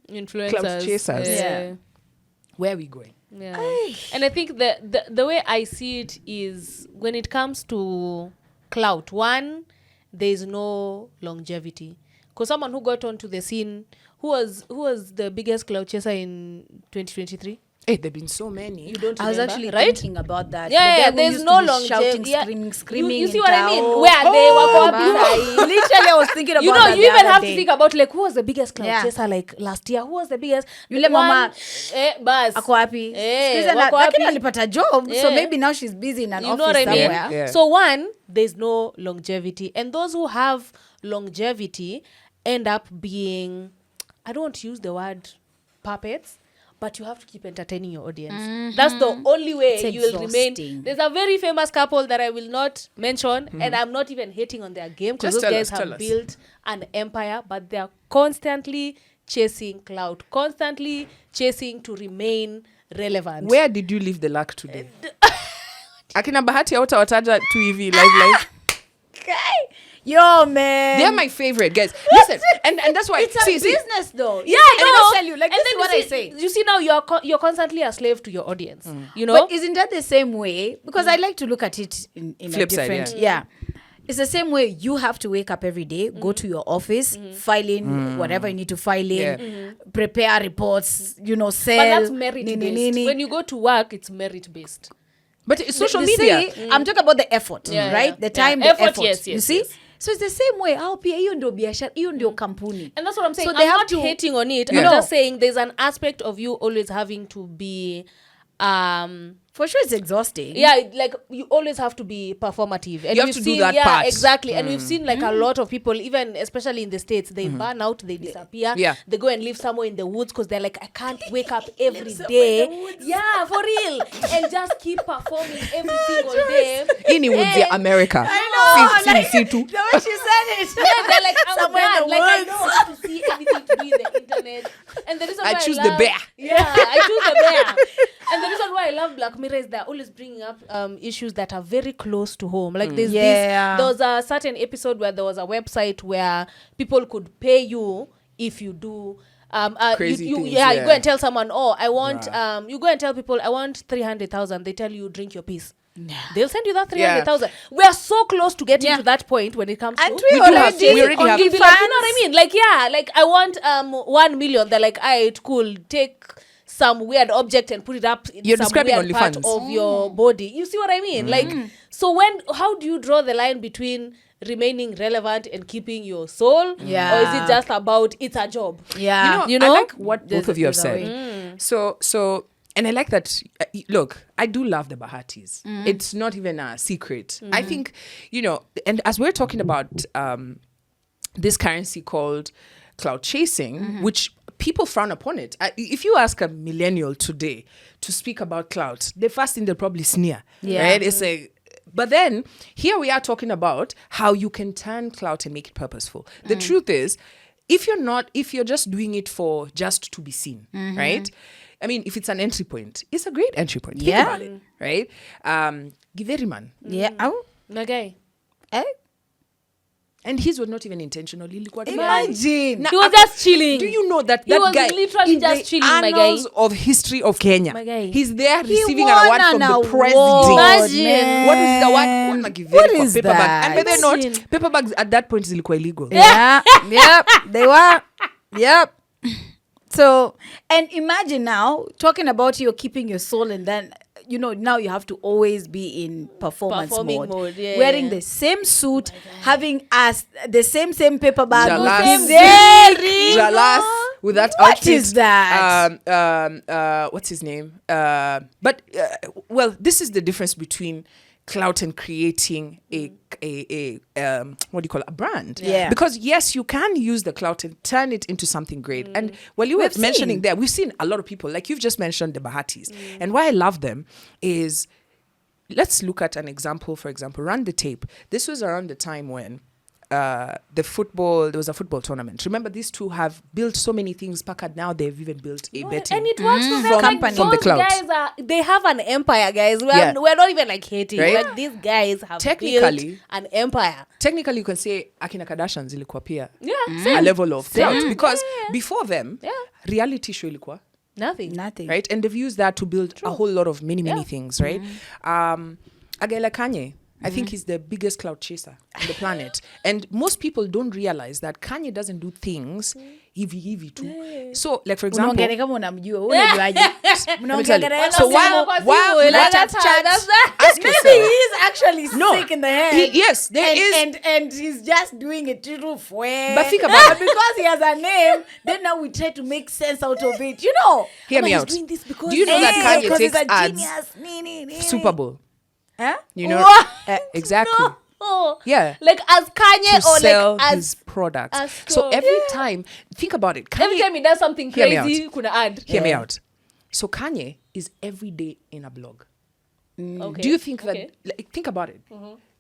Influencers. clout chasers. Yeah. Where are we going? Yeah. And I think the way I see it is when it comes to clout, one, there is no longevity. Because someone who got onto the scene, who was the biggest clout chaser in 2023? Hey, there have been so many. You don't I was remember, actually right? thinking about that. Yeah, The guy who there's used no to be longevity. shouting, screaming. You see in what I mean? town. Where they were Oh, literally, I was thinking about you know, that you the even other have day. to think about like who was the biggest clout Yeah. chaser like last year? Who was the biggest? Yule The mama, bas. Ako wapi? Sikiza wako lakini wapi? alipata job, so Yeah. maybe now she's busy in an You office know what I mean? somewhere. Yeah. So one, there's no longevity. And those who have longevity end up being, I don't want to use the word puppets, but you have to keep entertaining your audience. That's the only way It's you will remain. exhausting. There's a very famous couple that I will not mention, and I'm not even hating on their game because Just those tell guys us, tell have us. built an empire, but they're constantly chasing clout, constantly chasing to remain relevant. Where did you leave the luck today? Akina Bahati wataja tu hivi live. Yo, man. They're my favorite guys. Listen, and that's why It's a business though. Yeah, and no. I'll tell you, like, And this then is what I say. You see now you're constantly a slave to your audience. You know? But isn't that the same way? Because I like to look at it in Flip a different... side, yeah. It's the same way you have to wake up every day, go to your office, file in whatever you need to file in, prepare reports, sell. But that's merit-based. When you go to work, it's merit-based. But it's social They media. say, I'm talking about the effort, Yeah, right? yeah. The time, Yeah. the effort. Yes, You see? yes. So it's the same way. How pia hiyo ndio biashara, hiyo ndio kampuni. And that's what I'm saying. So I'm not hating on it. Yeah. I'm just saying there's an aspect of you always having to be For sure, it's exhausting. yeah, like you always have to be performative, and You have we've to do seen, that yeah, part. exactly. And we've seen like a lot of people, even especially in the States, they burn out, they disappear, Yeah. they go and live somewhere in the woods because they're like, I can't wake up every day, yeah, for real, and just keep performing every single day. In woods, And- America. I know. See too. The way she said it. Yeah, they're like, I'm Somewhere in done. the Like, I woods. don't want to see anything to do with the internet. And the reason I why choose the love, bear. Yeah, I choose the bear. And the reason why I love Black Mirror is they're always bringing up issues that are very close to home. Like there's Yeah. there was a certain episode where there was a website where people could pay you if you do Crazy you things, you yeah. go and tell someone, oh, I want you go and tell people I want 300,000. They tell you drink your piece. They'll send you that 300,000. We are so close to getting to that point when it comes And to we already already have You'll be like, you know fans. what I mean? Like, yeah, like I want 1 million. They're like, alright, cool. Take some weird object and put it up in You're some describing weird part OnlyFans. of your body. You see what I mean? Like, so how do you draw the line between remaining relevant and keeping your soul? Yeah. Or is it just about it's a job? Yeah. You know? I like what There's- both of you have there's a said. So, and I like that. Look, I do love the Bahatis. It's not even a secret. I think, and as we're talking about this currency called clout chasing, which people frown upon it. If you ask a millennial today to speak about clout, the first thing they'll probably sneer. Yeah. Right? It's like, but then here we are talking about how you can turn clout and make it purposeful. The truth is, if you're just doing it for just to be seen, right? I mean, if it's an entry point, it's a great entry point. Think Yeah. about it, right? Giveriman. Yeah. Oh, My guy. eh? And his was not even intentional. Imagine. He was just chilling. Do you know that He that was guy literally in just the chilling, my guy. annals of history of Kenya, My guy. he's there He receiving an won award from an the award, president. Imagine. man. What is the award? What is paper bag. that? And but they're not Imagine. paper bags at that point zilikuwa illegal. Yeah. Yep. They were. Yep. So, and imagine now talking about you keeping your soul, and then now you have to always be in performance Performing mode. mode, yeah. Wearing the same suit, having the same paper bag, Jalas. very Jalas with that What outfit. is that? What's his name? Well, this is the difference between clout and creating a what do you call it? A brand. Yeah. Because yes, you can use the clout and turn it into something great. And while you were We've mentioning seen. there, we've seen a lot of people, like you've just mentioned the Bahatis. And why I love them is, let's look at an example. For example, Run the Tape. This was around the time when there was a football tournament. Remember, these two have built so many things. Packard, now they've even built a betting. And it works for them. From- Like, from the those clout. guys they have an empire, guys. Yeah. We're not even like hating. Right? Like, these guys have Technically- built an empire. Technically, you can say Akina Kardashian zilikuwa pia Yeah, a same. level of clout because Yeah. before them, Yeah. reality show ilikuwa, Nothing. nothing. right? And they've used that to build a whole lot of many things, right? Agela Kanye, I think he's the biggest clout chaser on the planet. And most people don't realize that Kanye doesn't do things hivi too. So, like for example, Unaongea kama unamjua, unajuaje? Mnaongea tell you. kama So unasema, while Like, chat, that's how- that's that. ask maybe yourself, he is actually sick in the head. yes, there is. and he's just doing it to fue. But think about it. because he has a name, then now we try to make sense out of it. Hear But me he's out. doing this because Do you know that Kanye because he's takes a ads genius. Super Bowl? Huh? You know, What? exactly. Oh. Yeah. Like as Kanye To or sell like as his products. as So to- every time, think about it. every Kanye, time he does something Hear me crazy, could add. hear me out. So Kanye is every day in a blog. Okay. Do you think Okay. that? Like, think about it.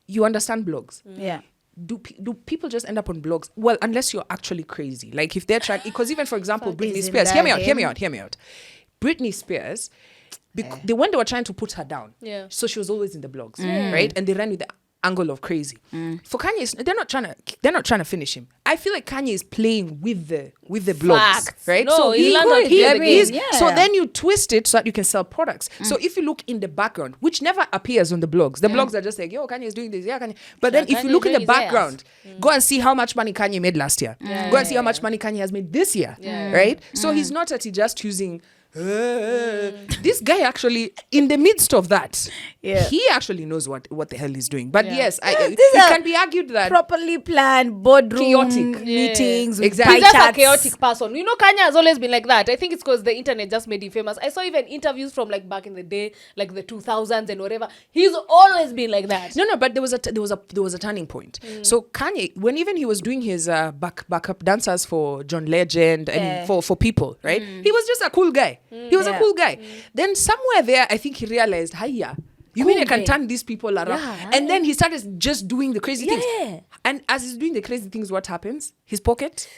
You understand blogs. Yeah. do people just end up on blogs? Well, unless you're actually crazy. Like if they're trying, because even for example, Britney Spears, hear me out. Britney Spears, when they were trying to put her down, so she was always in the blogs, right? And they ran with the angle of crazy. For Kanye, they're not trying to finish him. I feel like Kanye is playing with the blogs, right? No, so so then you twist it so that you can sell products. So if you look in the background, which never appears on the blogs, the blogs are just like, yo, Kanye is doing this, Kanye. But then if you look in the background, go and see how much money Kanye made last year. Go and see how much money Kanye has made this year, right? So he's not just using. This guy actually, in the midst of that, he actually knows what the hell he's doing. But yes, it can be argued that properly planned boardroom chaotic meetings. Exactly. He's just a chaotic person. You know, Kanye has always been like that. I think it's because the internet just made him famous. I saw even interviews from like back in the day, like the 2000s and whatever. He's always been like that. No, but there was a turning point. So Kanye, when even he was doing his backup dancers for John Legend and for people, right? He was just a cool guy. He was a cool guy. Then somewhere there, I think he realized, hiya, you mean I can turn these people around? Yeah, and then he started just doing the crazy things. And as he's doing the crazy things, what happens? His pocket,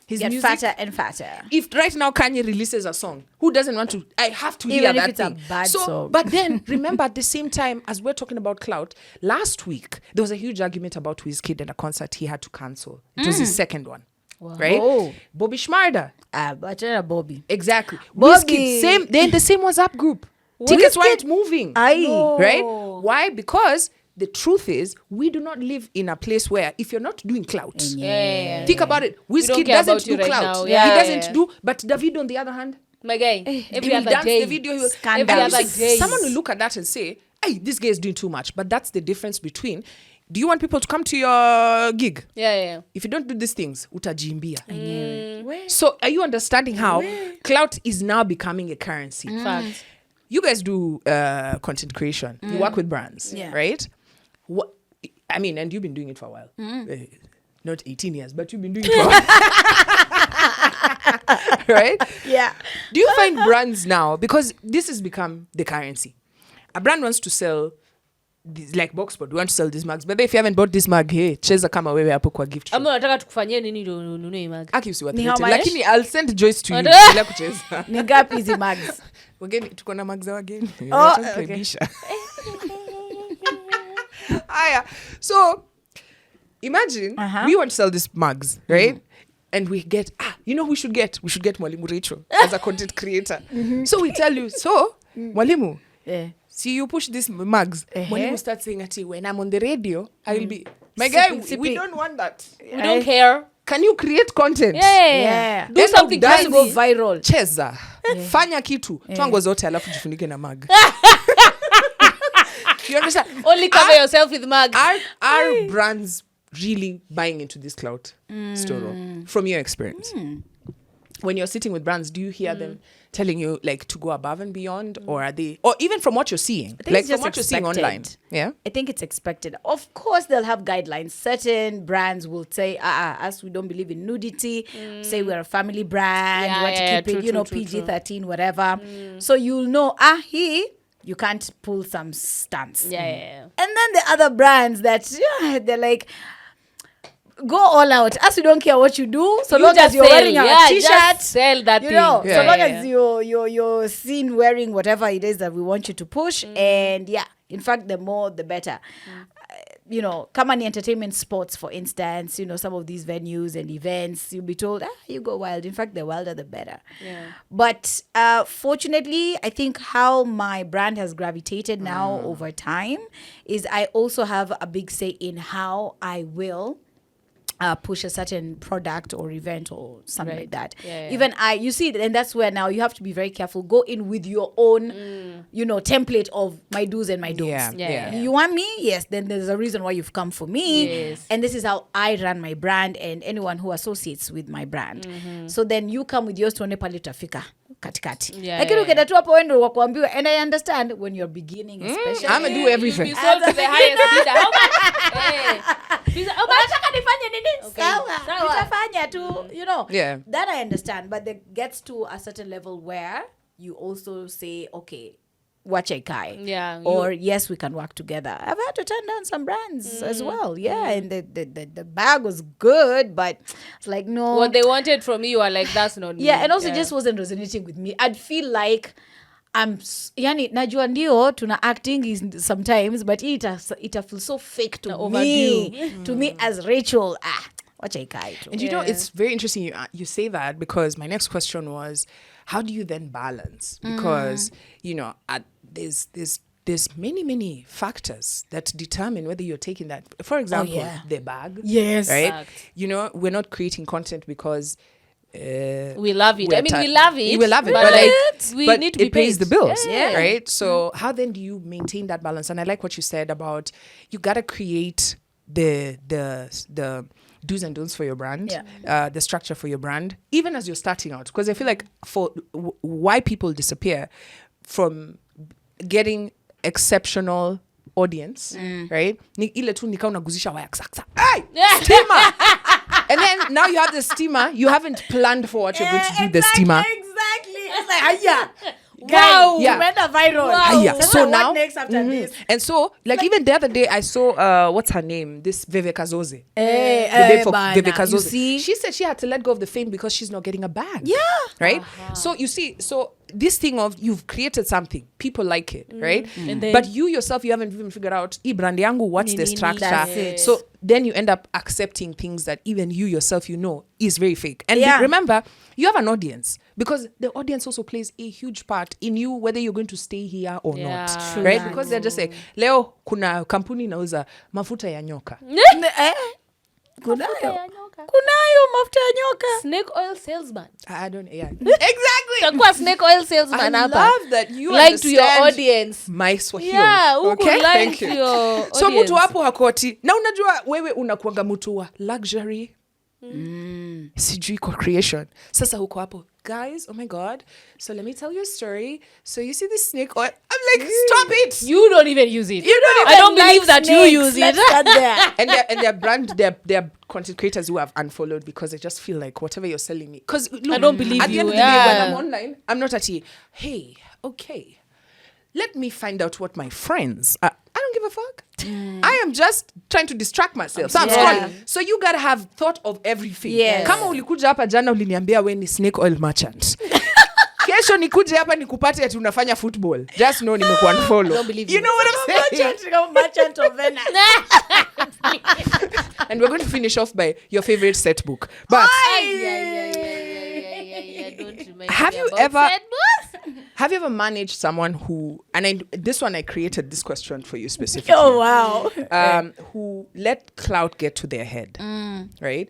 his Get music. fatter and fatter. If right now Kanye releases a song, who doesn't want to? I have to hear Even that if it's thing. a bad song. But then remember, at the same time as we're talking about Clout, last week there was a huge argument about Wizkid and a concert he had to cancel. It was his second one. Wow. Right? Oh. Bobby Schmarder. But Bobby. Exactly. Bobby. Wizkid, they're in the same WhatsApp group. Tickets weren't moving. Aye. Right? Why? Because the truth is, we do not live in a place where if you're not doing Clout, think about it. Wizkid doesn't do Clout. He doesn't do, but David on the other hand, My guy, every he will other dance day. the video. He will, Scandals. Every other day. someone will look at that and say, hey, this guy is doing too much. But that's the difference between, do you want people to come to your gig? Yeah. If you don't do these things, utajimbia. So are you understanding how Clout is now becoming a currency? Fact. You guys do content creation. You work with brands, right? What, I mean, and you've been doing it for a while. Not 18 years, but you've been doing it for a while. Right? Yeah. Do you find brands now, because this has become the currency, a brand wants to sell this, like Boxpod, we want to sell these mugs, but if you haven't bought this mug, hey, cheza kama wewe hapo kwa gift shop. Ama nataka tukufanyie nini ndio ununue mug. Aki usiwa Ni how much? lakini I'll send Joyce to you bila kucheza. Ni ngapi hizi mugs? Wageni tuko na mugs za wageni. Okay. Aya. So imagine we want to sell these mugs, right? And we get, you know who we should get? We should get Mwalimu Rachel as a content creator. So we tell you, so Mwalimu, see you push these mugs. Mwalimu starts saying, when I'm on the radio, I will be, my guy, we don't want that. We don't care. Can you create content? Yeah. Do End something of Just days. go viral. Cheza. Fanya kitu. Twango zote alafu jifunike na mug. You understand? Only cover yourself with mug. Are brands really buying into this Clout story from your experience? When you're sitting with brands, do you hear them telling you like to go above and beyond, or are they, or even from what you're seeing, like from what you're seeing online? Yeah, I think it's expected. Of course, they'll have guidelines. Certain brands will say, us, we don't believe in nudity. Say we're a family brand. We want to keep it, PG-13, whatever. So you'll know, you can't pull some stunts. Yeah. And then the other brands that they're like, go all out. Us, we don't care what you do, so long as you're wearing a t-shirt. Just sell that thing. So long as you're seen wearing whatever it is that we want you to push. And in fact, the more the better. Come on, entertainment sports, for instance, some of these venues and events, you'll be told, you go wild. In fact, the wilder, the better. Yeah. But fortunately, I think how my brand has gravitated now over time is I also have a big say in how I will push a certain product or event or something like that. Even you see, and that's where now you have to be very careful. Go in with your own, template of my do's and my don'ts. You want me? Yes. Then there's a reason why you've come for me. Yes. And this is how I run my brand and anyone who associates with my brand. So then you come with yours tuone pale utafika katikati. Lakini ukienda tu hapo wendo wakuambiwa, and I understand when you're beginning especially. I'm gonna do everything. You sold to the highest bidder. How much? Unataka nifanye nini? Okay. Sawa. Sawa. Nitafanya tu, Yeah. That I understand, but it gets to a certain level where you also say, okay, Wachekai. Yeah, Or yes, we can work together. I've had to turn down some brands as well. Yeah. And the bag was good, but it's like, no. What they wanted from you are like, that's not me. Yeah, and also just wasn't resonating with me. I'd feel like yani najua ndio tuna acting is sometimes, but it feels so fake to me. To me as Rachel, wacha ikae tu. And you know, it's very interesting you say that, because my next question was, how do you then balance? Because, you know, there's many factors that determine whether you're taking that. For example, the bag. Yes. Right? Fact. You know, we're not creating content because... we love it. I mean, we love it. We love it, but but like, we but need to be it pays paid. the bills, Yeah. right? So how then do you maintain that balance? And I like what you said about you gotta create the do's and don'ts for your brand, the structure for your brand, even as you're starting out. Because I feel like why people disappear from getting exceptional audience, right? Ni ile tu nika unaguzisha waya ksa. Hey, steamer! And then now you have the steamer. You haven't planned for what you're going to do with the steamer. Exactly. It's like, hiya. Wow. Guys, you went viral. Wow. Hiya. So what now, next after this? and so like even the other day I saw what's her name? This Viveka Zoze. The babe for Bana. Viveka You Zoze. see? She said she had to let go of the fame because she's not getting a bag. Yeah. Right? So you see, so this thing of you've created something, people like it, right? And then- but you yourself, you haven't even figured out, brand yangu, what's the structure? That's it. So then you end up accepting things that even you yourself, you know, is very fake. And remember, you have an audience, because the audience also plays a huge part in you, whether you're going to stay here or not, True. right? Because they're just like, leo kuna kampuni inauza mafuta ya nyoka. Kunayo mafuta ya nyoka. Snake oil salesman. I don't, exactly. Takuwa snake oil salesman I hapa. love that you Like to your understand audience. my Swahili. Yeah, who okay? could lie Thank to you. your So audience. mtu hapo hakoti. Na unajua wewe unakuanga mtu wa luxury. Sijui kwa creation. Sasa huko hapo, guys, oh my God. So let me tell you a story. So you see this snake oil? I'm like, stop it. You don't even use it. You don't I even don't believe that Snakes. you use Let's it. start there. And their brand, their content creators who have unfollowed because they just feel like whatever you're selling me. Because I don't believe at the you, end of the day, when yeah. I'm online, I'm not at hey, okay, let me find out what my friends are. I don't give a fuck. I am just trying to distract myself. So I'm scrolling. So you gotta have thought of everything. Yes. Kama ulikuja hapa jana uliniambia we ni snake oil merchant. Kesho nikuje hapa nikupate ati unafanya football. Just know nimekuwa unfollow. Don't believe You know what I'm saying? Merchant of Venice. And we're going to finish off by your favorite set book. But Yeah. Don't remind Have me you about ever- sad books. have you ever managed someone who, and this one I created this question for you specifically. Oh, wow. Who let clout get to their head, right?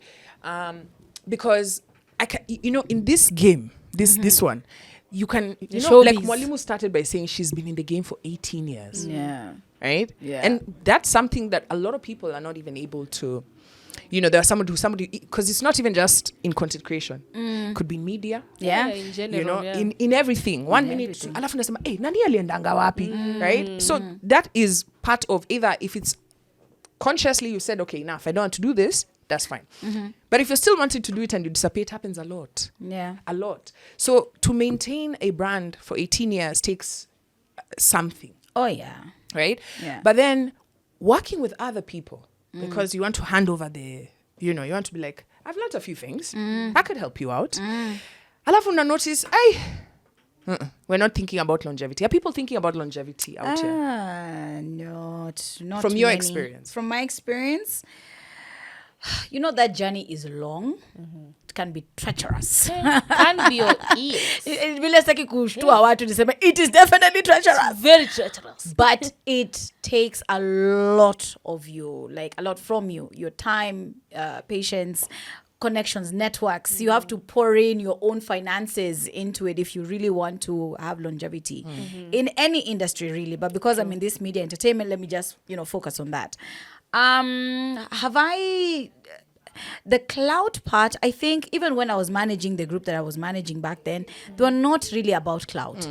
Because I can, you know, in this game, this one, you can, you know, like showbiz. Mwalimu started by saying she's been in the game for 18 years, Yeah. right? Yeah. And that's something that a lot of people are not even able to. You know, there's somebody because it's not even just in content creation. It could be in media. Yeah. In general, You know, yeah. in everything. One In minute, everything. alafu nasema, hey, nani aliendanga wapi? Right? So that is part of either if it's consciously you said, okay, enough, I don't want to do this, that's fine. But if you're still wanting to do it and you disappear, it happens a lot. Yeah. A lot. So to maintain a brand for 18 years takes something, Oh, yeah. right? Yeah. But then working with other people, because you want to hand over you want to be like, I've learned a few things. I could help you out. Alafu na notice, we're not thinking about longevity. Are people thinking about longevity out here? Not From your many. experience. From my experience, you know that journey is long. It can be treacherous. Can be your ears. Vile sitaki kushtua watu niseme it is definitely treacherous. Very treacherous. But it takes a lot of you, like a lot from you, your time, patience, connections, networks. You have to pour in your own finances into it if you really want to have longevity in any industry, really. But because I'm in this media entertainment, let me just, focus on that. The clout part, I think even when I was managing the group that I was managing back then, they were not really about clout.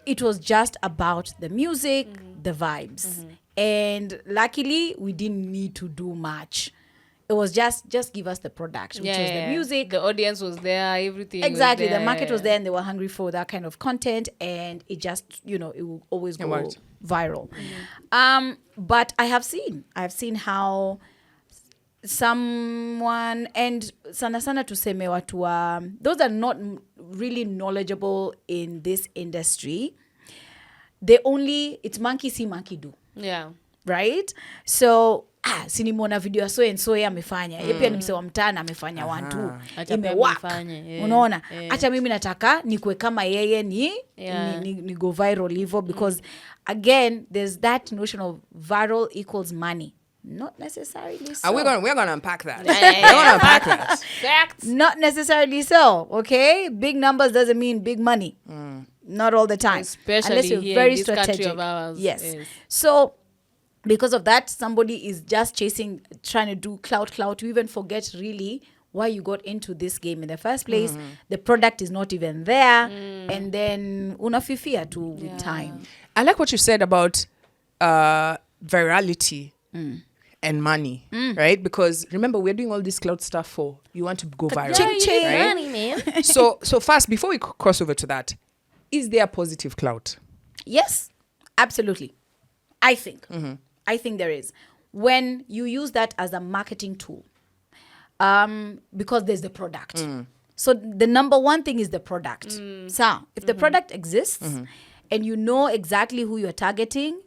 It was just about the music, the vibes. And luckily, we didn't need to do much. It was just give us the product, which was the music. The audience was there, everything. Exactly. Was there, the market was there and they were hungry for that kind of content, and it just, it will always go viral. But I have seen how someone, and sana tuseme watu those are not really knowledgeable in this industry. It's monkey see monkey do. Yeah. Right? So sinimona video so and so amefanya. Pia nimsewa mtana amefanya 1 2. Imewak. Unaona? Acha mimi nataka nikue kama yeye ni go viral hivyo, because again there's that notion of viral equals money. Not necessarily so. We're gonna unpack that. We're gonna unpack that. Facts. Not necessarily so. Okay, big numbers doesn't mean big money. Not all the time, especially unless you're here very in this strategic. country of ours. Yes. So because of that, somebody is just trying to do clout. You even forget really why you got into this game in the first place. The product is not even there, and then unafifia too with time. I like what you said about virality and money, right? Because remember, we're doing all this clout stuff for you want to go viral. Right? Money, man. So fast, before we cross over to that, is there positive clout? Yes, absolutely. I think there is. When you use that as a marketing tool, because there's the product. So the number one thing is the product. So if the product exists and you know exactly who you're targeting,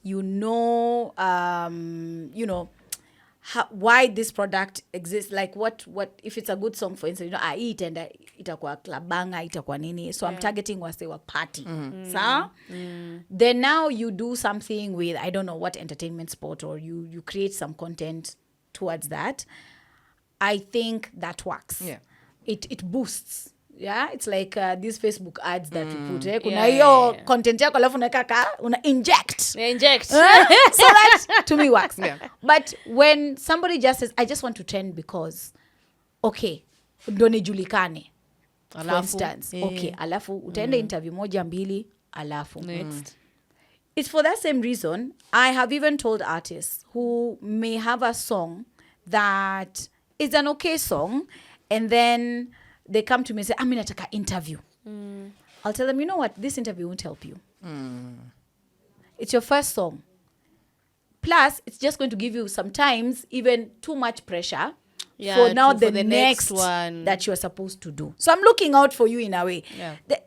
why this product exists, like what if it's a good song, for instance, I eat and itakuwa klabanga, itakuwa nini, so I'm targeting wase wa party. Then now you do something with, I don't know what entertainment spot, or you create some content towards that. I think that works. It boosts. Yeah, it's like these Facebook ads that we put. Kuna hiyo content yako alafu una inject. So that to me works. But when somebody just says, I just want to trend because, okay, ndo nijulikane, for instance. Okay, alafu utaenda interview moja mbili, alafu. Next. It's for that same reason. I have even told artists who may have a song that is an okay song, and then they come to me and say, I'm in a interview. I'll tell them, you know what? This interview won't help you. It's your first song. Plus, it's just going to give you sometimes even too much pressure for now the next one that you're supposed to do. So I'm looking out for you in a way.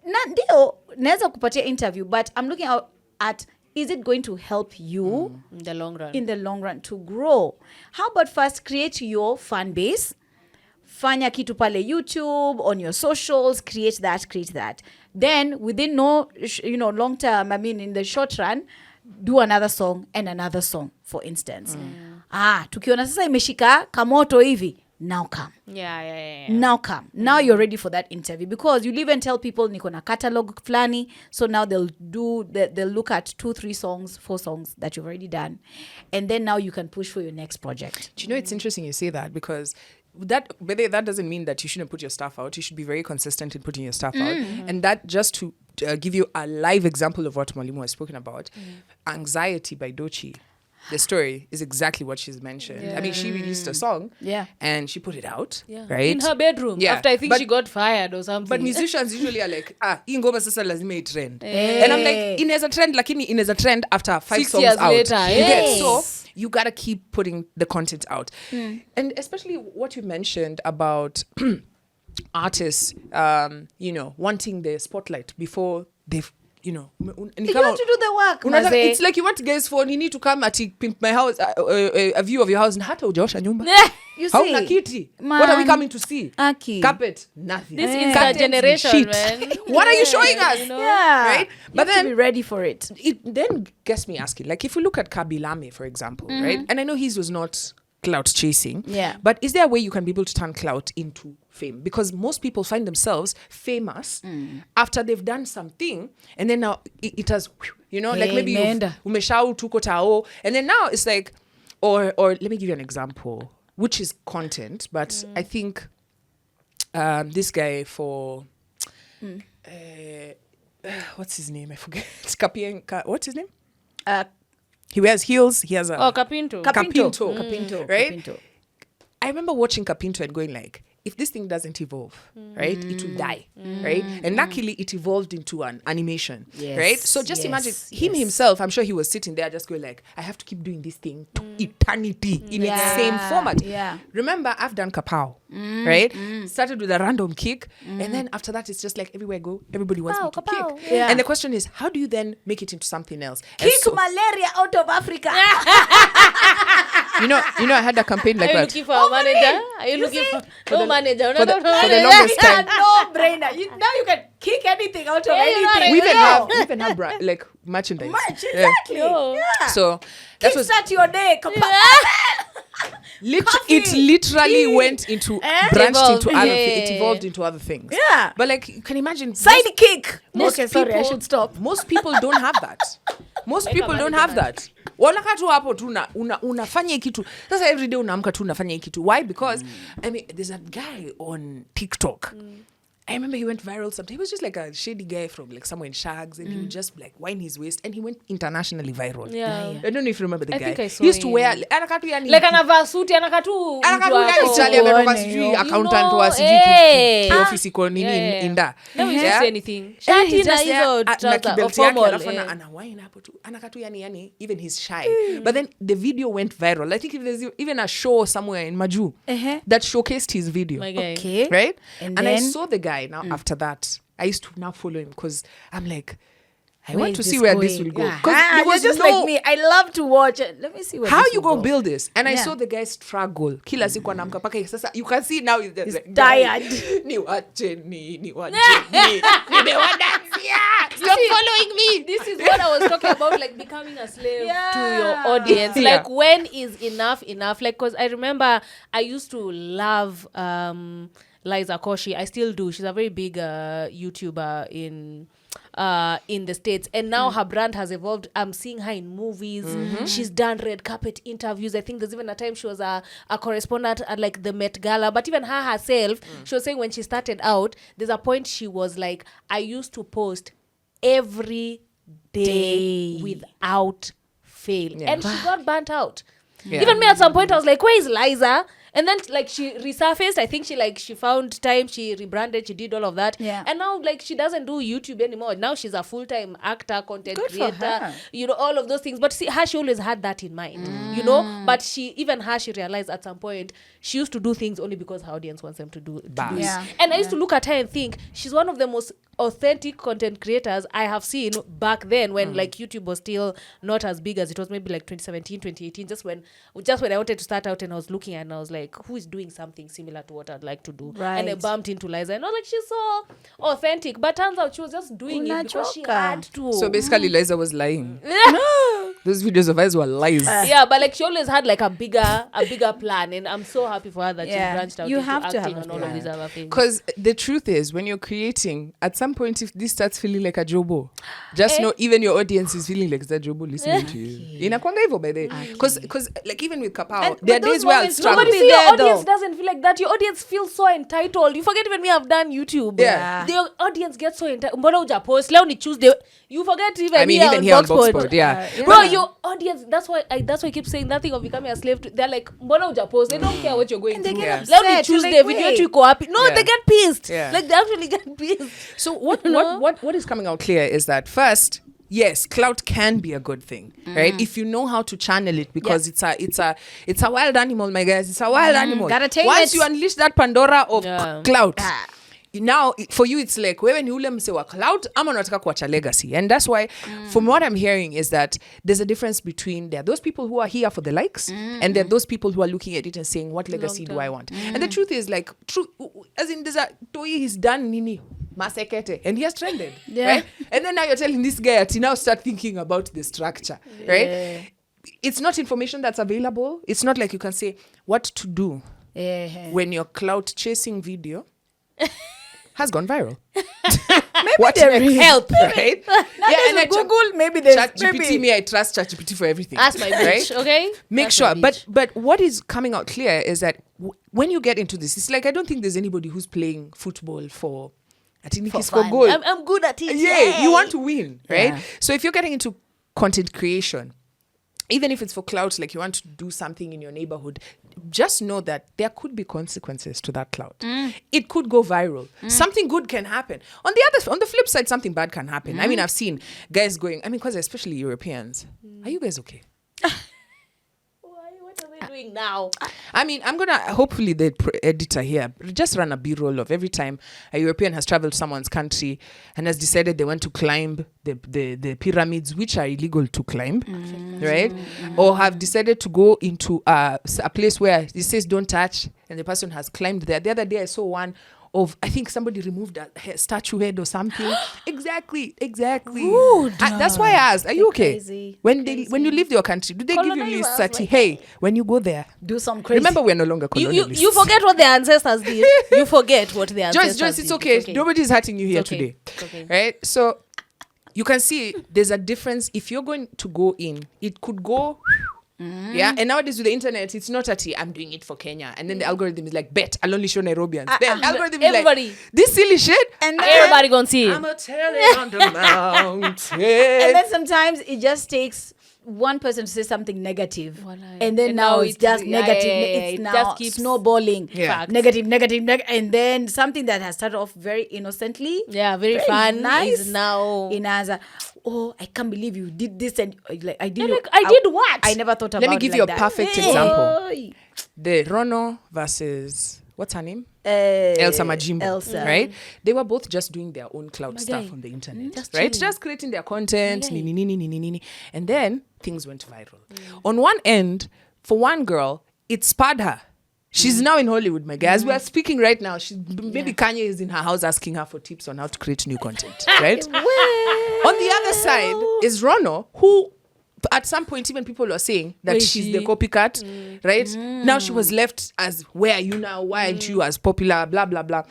Ndio, naweza kupatia interview, but I'm looking out at, is it going to help you in the long run? In the long run to grow. How about first create your fan base? Fanya kitu pale YouTube, on your socials, create that. Then within long term, I mean in the short run, do another song and another song, for instance. Tukiona sasa imeshika kamoto hivi, now come. Yeah. Now come. Now you're ready for that interview, because you'll even tell people niko na catalog flani, so now they'll look at 2-3 songs, 4 songs that you've already done, and then now you can push for your next project. Do you know, it's interesting you say that, because that doesn't mean that you shouldn't put your stuff out. You should be very consistent in putting your stuff out. And that, just to give you a live example of what Mwalimu has spoken about, Anxiety by Dochi, the story is exactly what she's mentioned. I mean, she released a song and she put it out, right? In her bedroom, after I think she got fired or something. But musicians usually are like, hii ngoma sasa lazima itrend. And I'm like, inaweza trend, lakini inaweza trend after 5 6 songs years out. later. You get, so you gotta keep putting the content out. And especially what you mentioned about artists, wanting the spotlight before they've, you want to do the work. It's like you want guys for, you need to come at pimp my house, a view of your house, and hata ujaosha nyumba. You see, hauna kiti. What are we coming to see? Aki. Carpet, nothing. This Insta generation, man. What are you showing us? Right? But then to be ready for it. It then gets me asking, like, if we look at Kabilame, for example, right? And I know his was not clout chasing. But is there a way you can be able to turn clout into fame? Because most people find themselves famous after they've done something, and then now it has, like maybe umeshau tuko tao, and then now it's like, or let me give you an example, which is content, but I think this guy for what's his name? I forget. What's his name? He wears heels. He has a Kapinto. Kapinto, right? Kapinto. I remember watching Kapinto and going like, if this thing doesn't evolve, right, it will die, right? And luckily it evolved into an animation, right? So just imagine him himself, I'm sure he was sitting there just going like, I have to keep doing this thing to eternity in its same format. Yeah. Remember, I've done Kapow, right? Started with a random kick, and then after that, it's just like everywhere I go, everybody wants me to Kapow. kick. Yeah. And the question is, how do you then make it into something else? And Kick so- malaria out of Africa. you know, I had a campaign like Are you that. looking for a manager? Are you looking for no manager? for the- No for the manager. longest time. No brainer. Now you can kick anything out of Yeah, you're anything. right. We even have like merchandise. Merch, Yeah. exactly. No. Yeah. So that was Kickstart your day. it literally went into branched Evolved. into other Yeah. it evolved into other things. Yeah. But like you can imagine Sidekick. most Okay, sorry, I people- should stop. Most people don't have that. Most people don't have that. Wanakaa tu hapo tu unafanya hii kitu. Sasa every day unaamka tu unafanya hii kitu. Why? Because I mean there's a guy on TikTok. I remember he went viral sometime. He was just like a shady guy from like somewhere in Shags, and he would just like wind his waist, and he went internationally viral. Yeah. I don't know if you remember the I guy. think I saw He used to him. wear anakaa tu yani Like anavaa suti anaka tu anakaa tu mtu yani wako. chali ametoka Uone, sijui you accountant wa sijui hey. office iko nini Yeah. inda. Never used to Yeah. say anything. And Shati he's na just there, hizo na trouser kibelt or yake, formal. alafu ana wine hapo tu anakaa tu yani even he's shy. But then the video went viral. I think if there's even a show somewhere in Maju that showcased his video. My guy. Okay. Right? And I then? saw the guy now after that. I used to now follow him because I'm like, I Where want to is see this where going? this will go. Yeah. Because there You're was just no like me. I love to watch it. Let me see where how this you will go build this. And I Yeah. saw the guy struggle. Kila siku anamka paka sasa you can see now he's like, tired. Ni wacheni. Nimewadansia. Stop following me. This is what I was talking about, like becoming a slave to your Yeah. audience. Yeah. Like when is enough? Like, because I remember I used to love Liza Koshy. I still do. She's a very big YouTuber in the States, and now her brand has evolved. I'm seeing her in movies. She's done red carpet interviews. I think there's even a time she was a correspondent at like the Met Gala. But even her herself, she was saying when she started out, there's a point she was like, I used to post every day without fail. Yeah. And she got burnt out. Yeah. Even me at some point I was like, where is Liza? And then like she resurfaced. I think she found time, she rebranded, she did all of that. Yeah. And now like she doesn't do YouTube anymore. Now she's a full-time actor, content Good for creator, her. you know, all of those things. But see, she always had that in mind, you know. But she realized at some point she used to do things only because her audience wants them to do Bas. it. Yeah. And I used to look at her and think she's one of the most authentic content creators I have seen back then when like YouTube was still not as big as it was, maybe like 2017, 2018, just when I wanted to start out, and I was looking and I was like, who is doing something similar to what I'd like to do? Right. And I bumped into Liza and I was like, she's so authentic. But turns out she was just doing it because she Unachoka. had to. So basically Liza was lying. Those videos of hers were lies. Yeah, but like she always had like a bigger plan, and I'm so happy for her that Yeah. she branched out You into have to acting have and a all of plan. these other things. Because the truth is, when you're creating, at some point, if this starts feeling like a jobo, just know even your audience is feeling like that jobo listening to you. Inakwanga hivyo by the way. Because like even with Kapow, there are those days where I'll moments struggle. But you be see, your there, audience though. doesn't feel like that. Your audience feels so entitled. You forget even me, I've done YouTube. Yeah. The audience gets so entitled. Mbona uja post? Leo ni Tuesday. You forget even I mean, here even on here on Boxpod. Boxpod, yeah. Bro, your audience, that's why I keep saying that thing of becoming a slave to, they're like, mbona uja post? They don't care what you're going And they through. get Leo ni upset. You're Tuesday, like, video wait. tu iko wapi? No, Yeah. they get pissed. Yeah. Like they actually get pissed. So what is coming out clear is that first, yes, clout can be a good thing, right? If you know how to channel it, because it's a wild animal, my guys. It's a wild animal. Gotta tame Once it. you unleash that Pandora of Yeah. clout, now for you it's like wewe ni ule mse wa clout ama unataka kuacha legacy. And that's why from what I'm hearing is that there's a difference between there are those people who are here for the likes and there are those people who are looking at it and saying what legacy do I want. And the truth is like as in there's a Toi he's done nini masekete and he has trended, right? And then now you're telling this guy to now start thinking about the structure, right? It's not information that's available. It's not like you can say what to do when your clout chasing video has gone viral. What there next? is. Help, right? And I Google, maybe there's ChatGPT. Me, I trust ChatGPT for everything. That's my bitch, okay? Make That's my sure, bitch. but what is coming out clear is that when you get into this, it's like I don't think there's anybody who's playing football for. I think it's for fun. goal. I'm good at it. Yeah, you want to win, right? Yeah. So if you're getting into content creation, even if it's for clout, like you want to do something in your neighborhood, just know that there could be consequences to that clout. It could go viral. Something good can happen. On the flip side, something bad can happen. I mean, I've seen guys going, because especially Europeans. Are you guys okay? What are they doing now? I mean, I'm going to, hopefully the editor here, just run a B-roll of every time a European has traveled to someone's country and has decided they want to climb the pyramids, which are illegal to climb, right? Or have decided to go into a place where it says don't touch, and the person has climbed there. The other day I saw one of, I think somebody removed a statue head or something. Exactly. That's why I asked, are you okay? Crazy. When you leave your country, do they give you list that, hey, when you go there, do some crazy. remember we're no longer colonialists. You forget what their ancestors did. You forget what their ancestors Joyce, did. it's okay. Nobody's hurting you here Okay. today. Okay. Right? So you can see there's a difference. If you're going to go in, it could go... Yeah, and nowadays with the internet, it's not I'm doing it for Kenya, and then the algorithm is like, bet I'll only show Nairobians. The algorithm is everybody. like, this silly shit, And then, Everybody gonna see it. I'm a tell it on the mountain. and then sometimes it just takes one person to say something negative, Walai. and then And now now it's it's- just yeah, negative. yeah, yeah, It's it now just keeps- snowballing. Yeah. Facts. Negative, and then something that has started off very innocently, Yeah, very fun nice, is now. in as a, oh, I can't believe you did this, and like I did. You're like, I did what? I never thought about. Let me give it you like a that. perfect Hey. example. The Rono versus, what's her name? Elsa Majimbo, Elsa. right? They were both just doing their own cloud stuff guy. on the internet, Just right? chilling. Just creating their content, My guy. nini. And then things went viral. On one end, for one girl, it spurred her. She's now in Hollywood, my guys. We are speaking right now. Maybe Kanye is in her house asking her for tips on how to create new content, right? On the other side is Rono, who at some point even people were saying that Where is she's she? the copycat, right? Now she was left as, where are you now? Why aren't you as popular? Blah, blah, blah.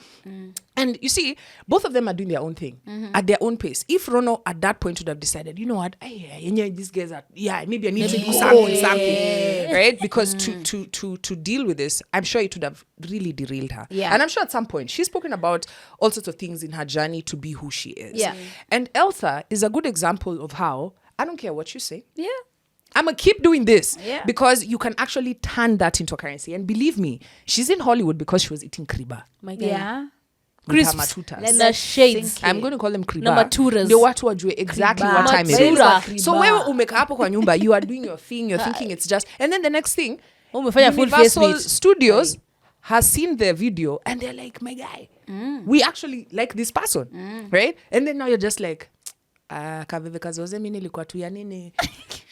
And you see, both of them are doing their own thing at their own pace. If Rono at that point would have decided, you know what, these guys are, maybe I need to do something, right? Because to deal with this, I'm sure it would have really derailed her. Yeah. And I'm sure at some point she's spoken about all sorts of things in her journey to be who she is. Yeah. And Elsa is a good example of how, I don't care what you say, Yeah. I'm going to keep doing this, Yeah. because you can actually turn that into a currency. And believe me, she's in Hollywood because she was eating kriba. My guy. Yeah. with her Crisps. matutas. And the shades. I'm going to call them kriba. Na maturas. Ndio watu wajue exactly Kriba. what time it Matura. is. So wewe umekaa hapo kwa nyumba, you are doing your thing, you're thinking it's just, and then the next thing, Umefanya full face Universal meet. Studios has seen the video and they're like, my guy, we actually like this person, right? And then now you're just like, kaveve kazoze mi nilikuwa tu ya nini?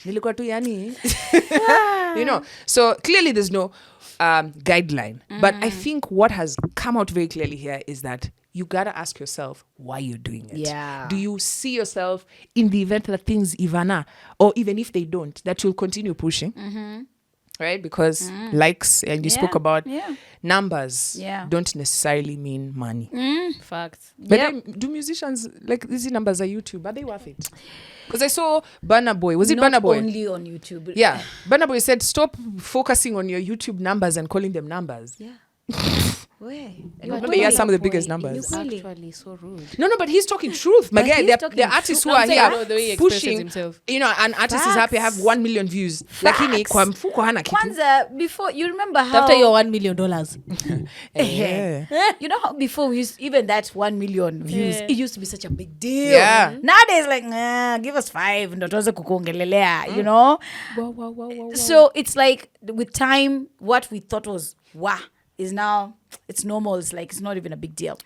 Nilikuwa tu ya nini? You know, so clearly there's no guideline. But I think what has come out very clearly here is that you got to ask yourself why you're doing it. Yeah. Do you see yourself in the event that things Ivana, or even if they don't, that you'll continue pushing? Right? Because likes, and you spoke about numbers, don't necessarily mean money. Facts. But then, do musicians, like these numbers are YouTube, are they worth it? Because I saw Burna Boy. Was it Not Burna Boy? only on YouTube. Yeah. Burna Boy said, stop focusing on your YouTube numbers and calling them numbers. Yeah. Where? Remember, he has some of the biggest numbers. Really? Actually, so rude. No, but he's talking truth. My But guy, he's they're talking artists who truth. are I'm saying, here no, the way he expresses pushing, himself. you know, an artist is happy, have 1 million views. Lakini kwa mfuko hana kitu. Kwanza, before, you remember how... After your $1 million. You know how before we used, even that 1 million views, it used to be such a big deal. Yeah. Nowadays, like, give us 5, ndo tuweze kukuongelelea, you know? Wow. So it's like, with time, what we thought was, is now, it's normal. It's like, it's not even a big deal.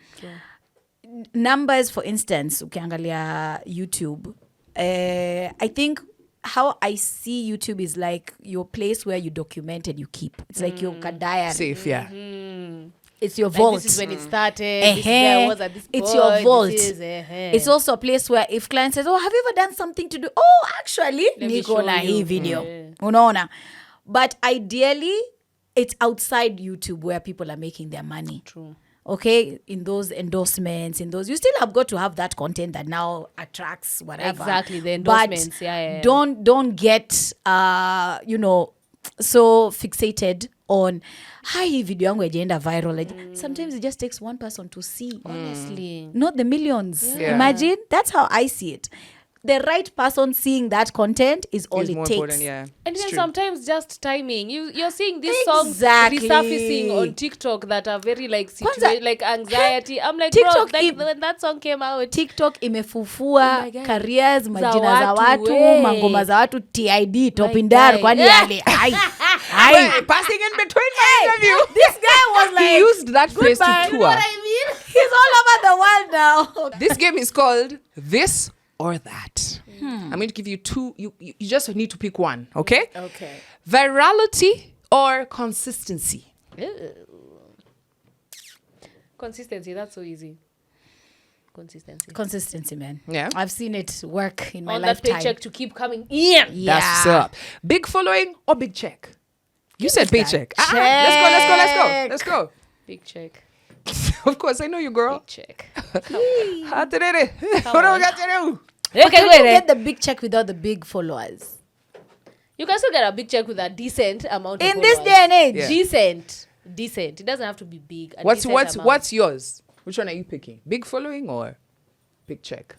Numbers, for instance, ukiangalia YouTube, I think how I see YouTube is like your place where you document and you keep. It's like your diary. Safe, yeah. It's your Like, vault. this is when it started. This is where I was at this It's point. your vault. This is, It's also a place where if client says, oh, have you ever done something to do? Oh, actually, Let me niko show na hii you. video. Yeah. Unaona. But ideally, it's outside YouTube where people are making their money. True. Okay, in those endorsements, in those, you still have got to have that content that now attracts whatever. Exactly, the endorsements. But Yeah. don't get so fixated on hi video yangu yajaenda viral. Sometimes it just takes one person to see. Honestly. Not the millions. Yeah. Imagine, that's how I see it. the right person seeing that content is all Is it more takes. important, yeah. And It's then true. sometimes just timing. You're seeing these Exactly. songs resurfacing on TikTok that are very like Kwanza, like anxiety. I'm like, TikTok bro, like, when that song came out, TikTok imefufua my guy. careers, majina za watu, watu, we. mangoma za watu, TID, top My indar, guy. kwani yale. Ai. Wait, passing in between my interview. This guy was like, He used that phrase to goodbye. tour. You know what I mean? He's all over the world now. This game is called This or That. I'm going to give you two. You just need to pick one, okay? Okay. Virality or consistency? consistency. That's so easy. Consistency, man. Yeah. I've seen it work in my On that lifetime. paycheck to keep coming in. Yeah. That's what's up. Big following or big check? You said paycheck. Check. Let's go. Big check. Of course, I know you, girl. Big check. What do we got to do? But can you get the big check without the big followers? You can still get a big check with a decent amount of In this followers. day and age. Yeah. Decent. It doesn't have to be big. A decent amount. What's yours? Which one are you picking? Big following or big check?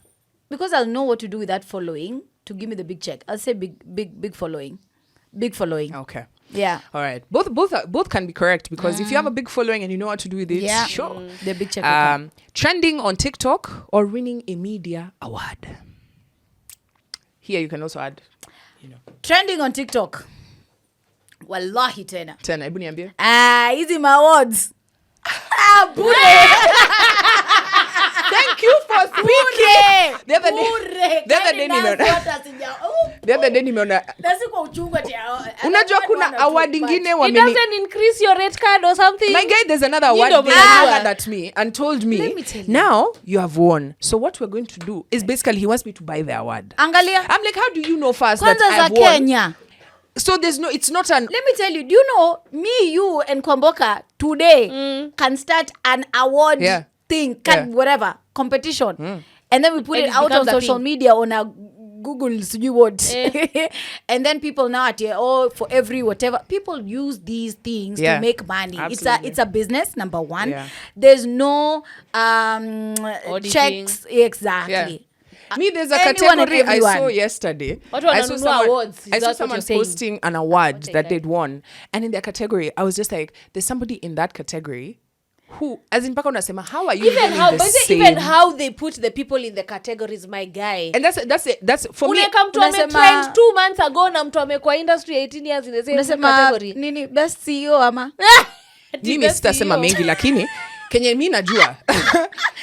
Because I'll know what to do with that following to give me the big check. I'll say big following. Big following. Okay. Yeah. All right. Both can be correct because if you have a big following and you know what to do with it, Yeah. sure. The big check. will come. Trending on TikTok or winning a media award. Here you can also add, Trending on TikTok. Wallahi tena. tena. Hebu niambie. Hizi awards. Bure. Thank you for speaking. The other day nimeona unajua kuna award ingine It wameni. doesn't increase your rate card or something. My guy, there's another award don't they know. hollered at me and told Let me, me tell you. now you have won. So what we're going to do is basically he wants me to buy the award. Angalia. I'm like, how do you know first Kwanza that za I've won? Kenya. So it's not an. Let me tell you, do you know me, you, and Kwamboka today can start an award Yeah. thing, whatever, competition. And then we put And it it out on becomes a social thing. media on a Google, sijui what. And then people now for every whatever, people use these things Yeah. to make money. Absolutely. It's a business, number one. Yeah. There's no Auditing. checks. Exactly. Yeah. Me, there's a Anyone and category I everyone. saw yesterday. What I one saw on someone, awards? Is I saw that what someone you're saying? posting an award I'll take that that. they'd won. And in their category, I was just like, there's somebody in that category who, as in Paka unasema, how are you Even in how, the but same? even how they put the people in the categories, my guy. And that's for me. Uneka mtu unasema- ametrend 2 months ago na mtu amekuwa industry 18 years in the same Unasema category. nini best CEO ama? Mimi sitasema mengi lakini kenye mi najua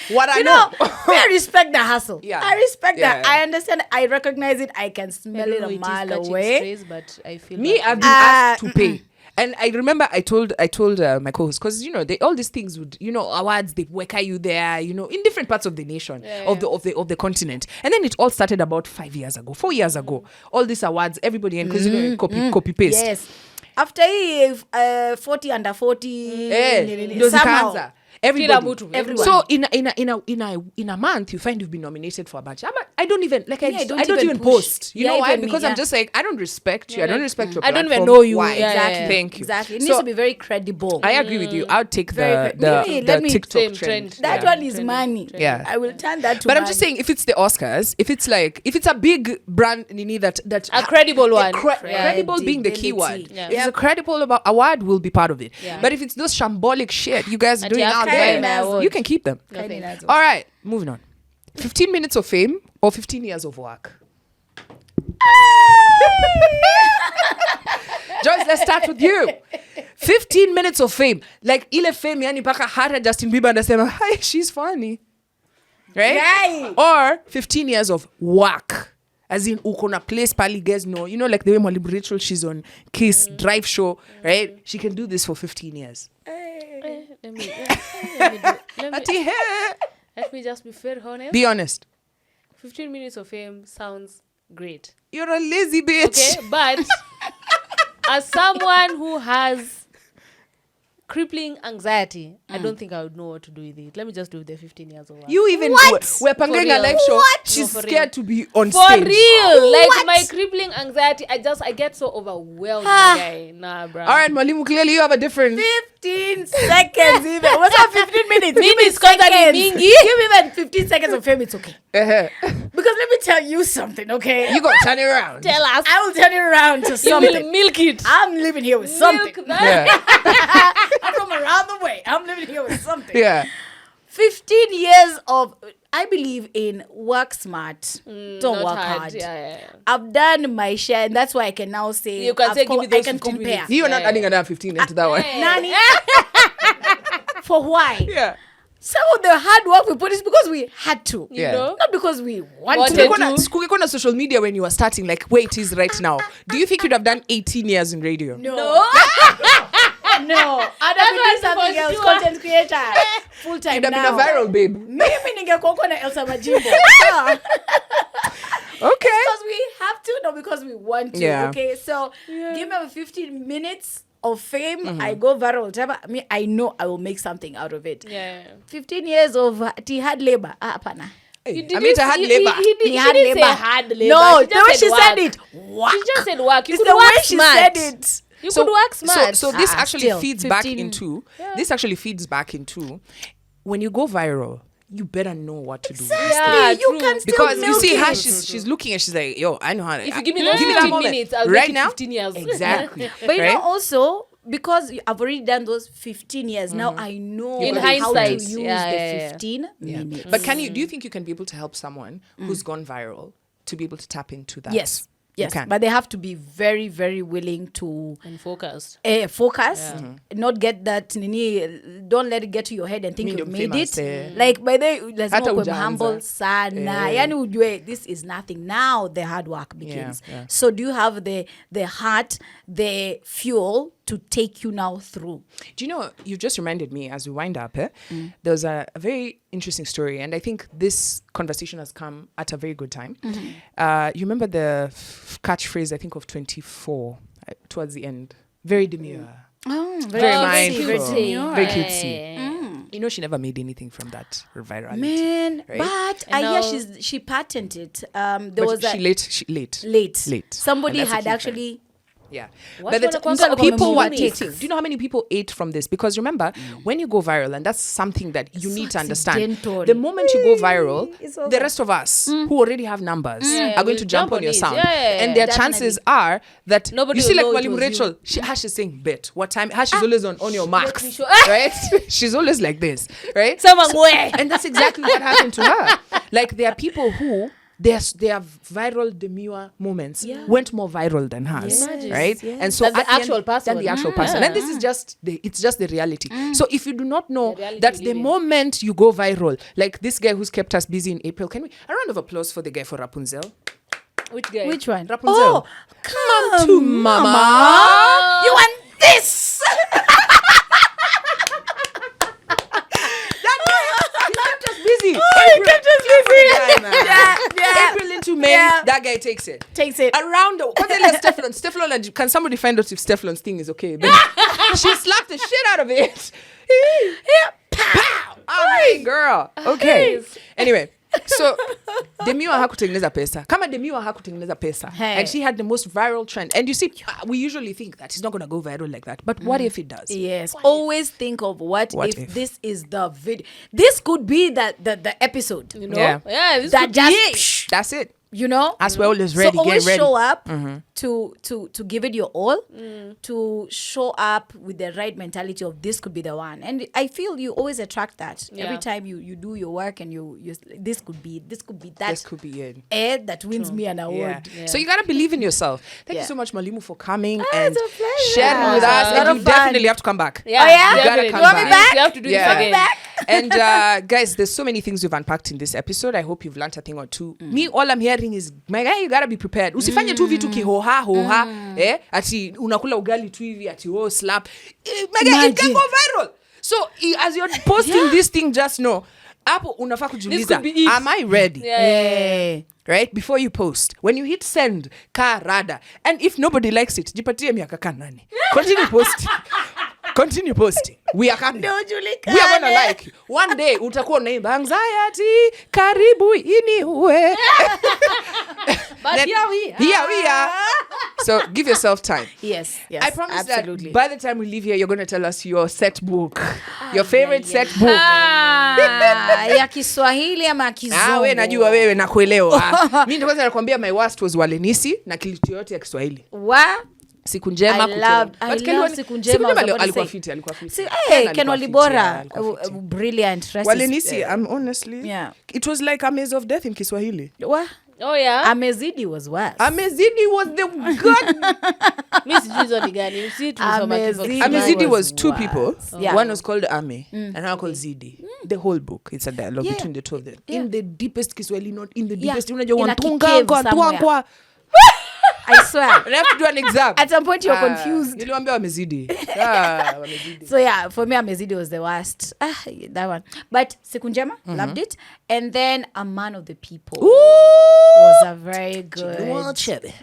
what I You know. know, I respect the hustle. Yeah. I respect Yeah, that. yeah. I understand. I recognize it. I can smell it a mile away. But I feel Me, bad. I've been asked to pay. And I remember I told my co-host, because all these things would, awards, they weka you there, in different parts of the nation, of the continent. And then it all started about 4 years ago. All these awards, everybody, because copy paste. Yes. After 40 under 40, Ndo somehow. zikaanza. Kila mtu, Everyone. So in a month, you find you've been nominated for a bunch. I don't even I don't even push. post. You Yeah, know why? even me, Because yeah. I'm just like, I don't respect you. I don't respect your I don't platform. even know you. Why? Yeah, Exactly. Thank you. Exactly. It So, needs to be very credible. I agree with you. I'll take Very the good. Let me- TikTok Same trend. trend. That Yeah. one is money. Yeah. I will turn that to But money. I'm just saying, if it's the Oscars, if it's a big brand, Nini, that A credible one. credible being the key word. Credibility. Yeah. If it's a credible award, we'll be part of it. Yeah. But if it's those shambolic shit you guys are doing out okay, there, now you can keep them. Kaini nazo. All right, moving on. 15 minutes of fame or 15 years of work? Joyce, let's start with you. 15 minutes of fame. Like ile fame yani paka hata Justin Bieber anasema, "Hi, she's funny." Right? Right. Or 15 years of work. As in uko na place pali guys know. Like the way Moly Rachel, she's on Kiss Drive Show, right? She can do this for 15 years. Let me just be fair, honest. Be honest. 15 minutes of fame sounds great. You're a lazy bitch. Okay, but as someone who has crippling anxiety, I don't think I would know what to do with it. Let me just do the 15 years of work. You even What? we're panging a real. live show. What? She's No, for scared to be on For stage. real, like What? my crippling anxiety, I get so overwhelmed. My guy. Nah, bro. All right, Mwalimu, clearly you have a different. 15 seconds even. What's up 15 minutes? Give me Minutes kwanza ni seconds. mingi. Give me even 15 seconds of fame, it's okay. Uh-huh. Because let me me tell you something, okay? You gotta turn it around. Tell us. I will turn it around to You something. will milk it. I'm living here with something. Milk that. Yeah. I'm from around the way. I'm living here with something. Yeah. 15 years of, I believe in work smart, don't Not work hard. Yeah. I've done my share, and that's why I can now say You can I've say, give me those I can 15 compare. minutes. You are not Yeah. adding another 15 into that one. Nani? For why? Yeah. Some of the hard work we put is because we had to. Yeah. know? Not because we want Wanted to. to. Kungekona social media when you were starting, like where it is right now. Do you think you'd have done 18 years in radio? No. No. No. I'd That's have been doing something for else. sure. Content creator. Full time You'd have now. been a viral babe. Maybe ningekuwa na Elsa Majimbo. Okay. Because we have to, not because we want to. Yeah. Okay, so give me 15 minutes of fame. I go viral. Whatever. I mean, I know I will make something out of it. Yeah. 15 years of hard labor. Apana. Hey, Did I mean, you I had see- labor. He didn't say hard labor. No, She the just way she said work. it. Work. She just said work. You It's could the way work she smart. said it. You could work smart. So this Ah, actually still, feeds back 15. into this actually feeds back into when you go viral, you better know what to do. Yeah, you true. can still Because you milk see her, it. she's looking and she's like, yo, I know how to. If you give me those that 15 moment. minutes, I'll right make it now, 15 years. Exactly. But you right? know, also because I've already done those 15 years, now I know In how to hindsight, use yeah, the yeah, yeah. 15 Yeah. minutes. But do you think you can be able to help someone who's gone viral to be able to tap into that? Yes. You can. But they have to be very, very willing to And focused. focus, not get that don't let it get to your head and think Mean you've you're made famous, it. Like by the Hata lazima hujaanza. humble sana. Yani ujue this is nothing. Now the hard work begins. Yeah. So do you have the heart, the fuel to take you now through? Do you know, you just reminded me as we wind up, there was a very interesting story, and I think this conversation has come at a very good time. You remember the catchphrase, I think, of 24 towards the end? Very demure. Oh, Very Oh, mindful. very cutesy. Very Yeah, cutesy. yeah, You know, she never made anything from that virality. Man, Right? but And I hear now- she patented. There But was she late. late. Somebody And that's a had key thing. actually. Yeah. What But the wanakuanga so na people were community eating. Do you know how many people ate from this? Because remember, when you go viral, and that's something that you so need to understand. accidental. The moment you go viral, It's over. the rest of us who already have numbers Yeah, are going we'll to jump jump on on your it. sound. Yeah, And their definitely. chances are that Nobody you see will like know it Mwalimu was Rachel, she's saying bet. What time? She's always on your me marks. show- Right? She's always like this. Right? Someone where? And that's exactly what happened to her. Like there are people who their viral demure moments went more viral than hers, Imagine. right? Yes. And so Than the at end- actual person. than the actual person. And this is just the reality. So if you do not know The reality that we the live in. moment you go viral, like this guy who's kept us busy in April, can we a round of applause for the guy for Rapunzel? Which guy? Which one? Rapunzel. Oh, Come to mama. You want this? He kept us busy. He kept us busy. Guy, man. Yeah. April into May, Yeah. that guy takes it. Takes it. Around the Stefflon, and can somebody find out if Stefflon's thing is okay? Then she slapped the shit out of it. Pow! Okay, girl. Okay. Anyway, so Demure hakutengeneza pesa. Kama Demure hakutengeneza pesa. Hey. And she had the most viral trend. And you see, we usually think that it's not going to go viral like that. But what if it does? Yes. Always think of what What if if? this is the video. This could be the episode. You know? Yeah. Yeah, this That could be just it. That's it. you know, As we're always ready, so always get ready. show up to give it your all, to show up with the right mentality of this could be the one. And I feel you always attract that Yeah. every time you do your work and you this could be that This could be it. ad that wins me an award. Yeah. So you gotta believe in yourself. Thank Yeah. you so much, Mwalimu, for coming Ah, and it's a pleasure. sharing with us. A And lot you of fun. definitely have to come back. Yeah, Oh, yeah? You gotta definitely. come back. You want me back? You have to do Yeah. it again. Back? And guys, there's so many things we've unpacked in this episode. I hope you've learned a thing or two. Me, all I'm hearing is, my guy, you gotta be prepared. Usifanye tu vitu kihoha ati unakula ugali tu hivi ati slap. My guy, it can go viral. So as you're posting this thing, just know, hapo unafaa kujiuliza, could be it. am I ready? Yeah. Right? Before you post. When you hit send, ka rada. And if nobody likes it, jipatie miaka ka nani. Continue posting. Continue posting. We are coming. We are gonna like you. One day utakuwa unaimba anxiety karibu iniue. But Then- here we are. Here we are. So give yourself time. Yes, I promise absolutely. that by the time we leave here, you're going to tell us your set book. Your favorite set book. Ya Kiswahili ama Kizungu. We najua wewe nakuelewa. Mimi ndio kwanza nakwambia my worst was Walenisi na Kilitu yote ya Kiswahili. Siku njema I love siku njema. Alikuwa fiti. Ken Walibora, brilliant. Walenisi, I'm honestly, it was like a maze of death in Kiswahili. What? Oh yeah. Amezidi was worse. Amezidi was the good. Amezidi was two people. One was called Ame and another called Zidi. The whole book, it's a dialogue between the two of them. In the deepest Kiswahili, not in the deepest. Unajua I swear. We have to do an exam. At some point you're confused. Niliwaambia wamezidi. So yeah, for me Amezidi was the worst. That one. But Siku Njema, loved it. And then A Man of the People was a very good.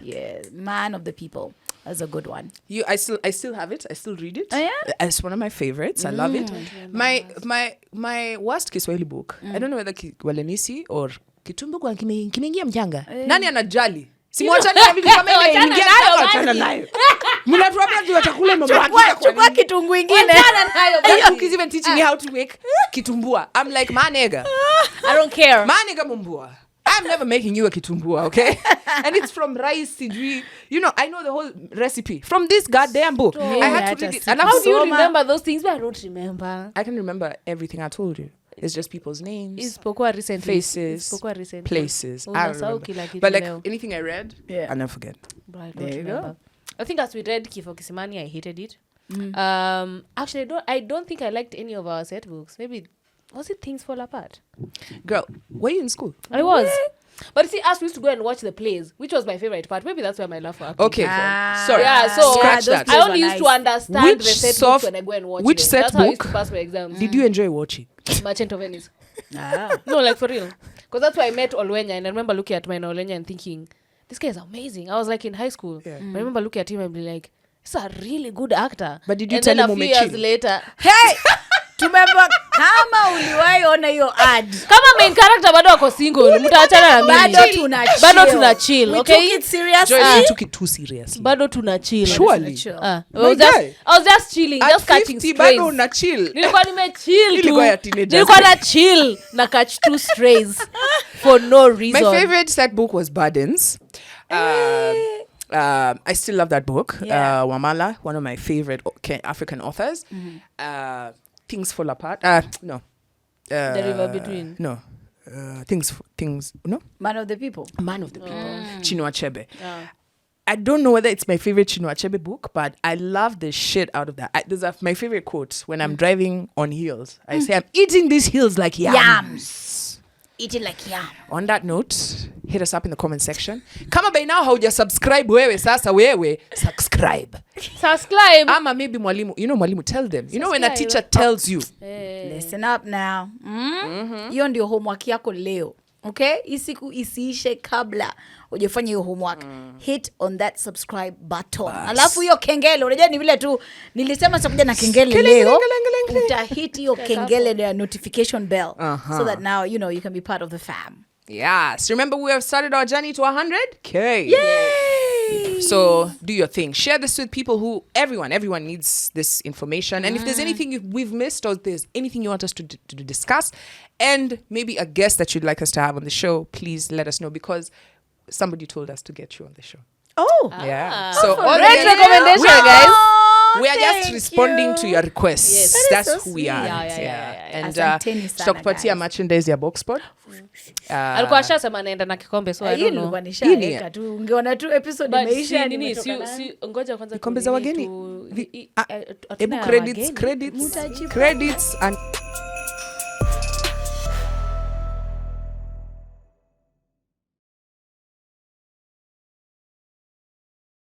Yeah, Man of the People. That's a good one. I still have it. I still read it. Oh, yeah? It's one of my favorites. I love it. My worst Kiswahili book. I don't know whether Walenisi or Kitumbu kwa kimeingia mjanga. Nani anajali? Simwachane na bibi kama ile ingia achana nayo. Mnatuambia tu watakula mambo chukua kitungu ingine. He's even teaching me how to make kitumbua. I'm like, manega. I don't care. Manega mumbua. I'm never making you a kitumbua, okay? And it's from rice, sidri. You know, I know the whole recipe from this goddamn book. I had to read it. And how do you remember those things? But I don't remember. I can remember everything I told you. It's just people's names, faces, places. I remember. But like anything I read, I never forget. There you go. I think as we read Kifo Kisimani, I hated it. Actually, I don't think I liked any of our set books. Maybe was it Things Fall Apart? Girl, were you in school? I was. But see, us we used to go and watch the plays, which was my favorite part. Maybe that's where my love for acting. Okay, sorry. Yeah, so scratch that. I only used to understand the set books when I go and watch which them. set That's book how I used to pass my exams. Did you enjoy watching? Merchant of Venice. No, like for real. Because that's why I met Olwenya, and I remember looking at my Olwenya and thinking, this guy is amazing. I was like in high school. I remember looking at him and be like, he's a really good actor. But did you and tell then him a few years later, hey! Tumemba kama uliwahi ona hiyo ad. Kama main character bado wako single, mtaachana na mimi. Bado tuna chill. Okay? We took it seriously. We took it too seriously. Bado tuna chill. Surely. I was just chilling, at just catching 50, strays. Bado una chill. Nilikuwa nimechill tu. Nilikuwa ya teenagers. Nilikuwa na chill na catch two strays for no reason. My favorite set book was Burdens. I still love that book. Wamala, one of my favorite African authors. Things Fall Apart. No. The River Between. No. Things. No. Man of the People. Chinua Achebe. I don't know whether it's my favorite Chinua Achebe book, but I love the shit out of that. Those are my favorite quotes when I'm driving on hills. I say, I'm eating these hills like yams. Eating like yam. On that note, hit us up in the comment section. Kama by now hauja subscribe wewe sasa wewe subscribe. Ama maybe Mwalimu, you know Mwalimu, tell them. You know when a teacher tells you. Listen up now. Hiyo ndio homework yako leo. Okay? Isiku isiishe kabla ujafanya hiyo homework. Hit on that subscribe button. Alafu hiyo kengele, unajua ni vile tu nilisema sitakuja na kengele leo. Utahit hiyo kengele na notification bell so that now you know you can be part of the fam. Yes. Remember we have started our journey to 100K. Yay! So do your thing. Share this with people who everyone needs this information. And if there's anything we've missed or there's anything you want us to discuss and maybe a guest that you'd like us to have on the show, please let us know because somebody told us to get you on the show. Oh. Yeah. So all great recommendation, guys. We are just responding to your requests. Yes. That's So who we are. Yeah. And tutakupatia merchandise ya Boxpod. Alikuwa ashasema anaenda na kikombe so I don't know. Nishaeka tu ungeona tu episode imeisha nini si ngoja kwanza kikombe za wageni. Hebu credits and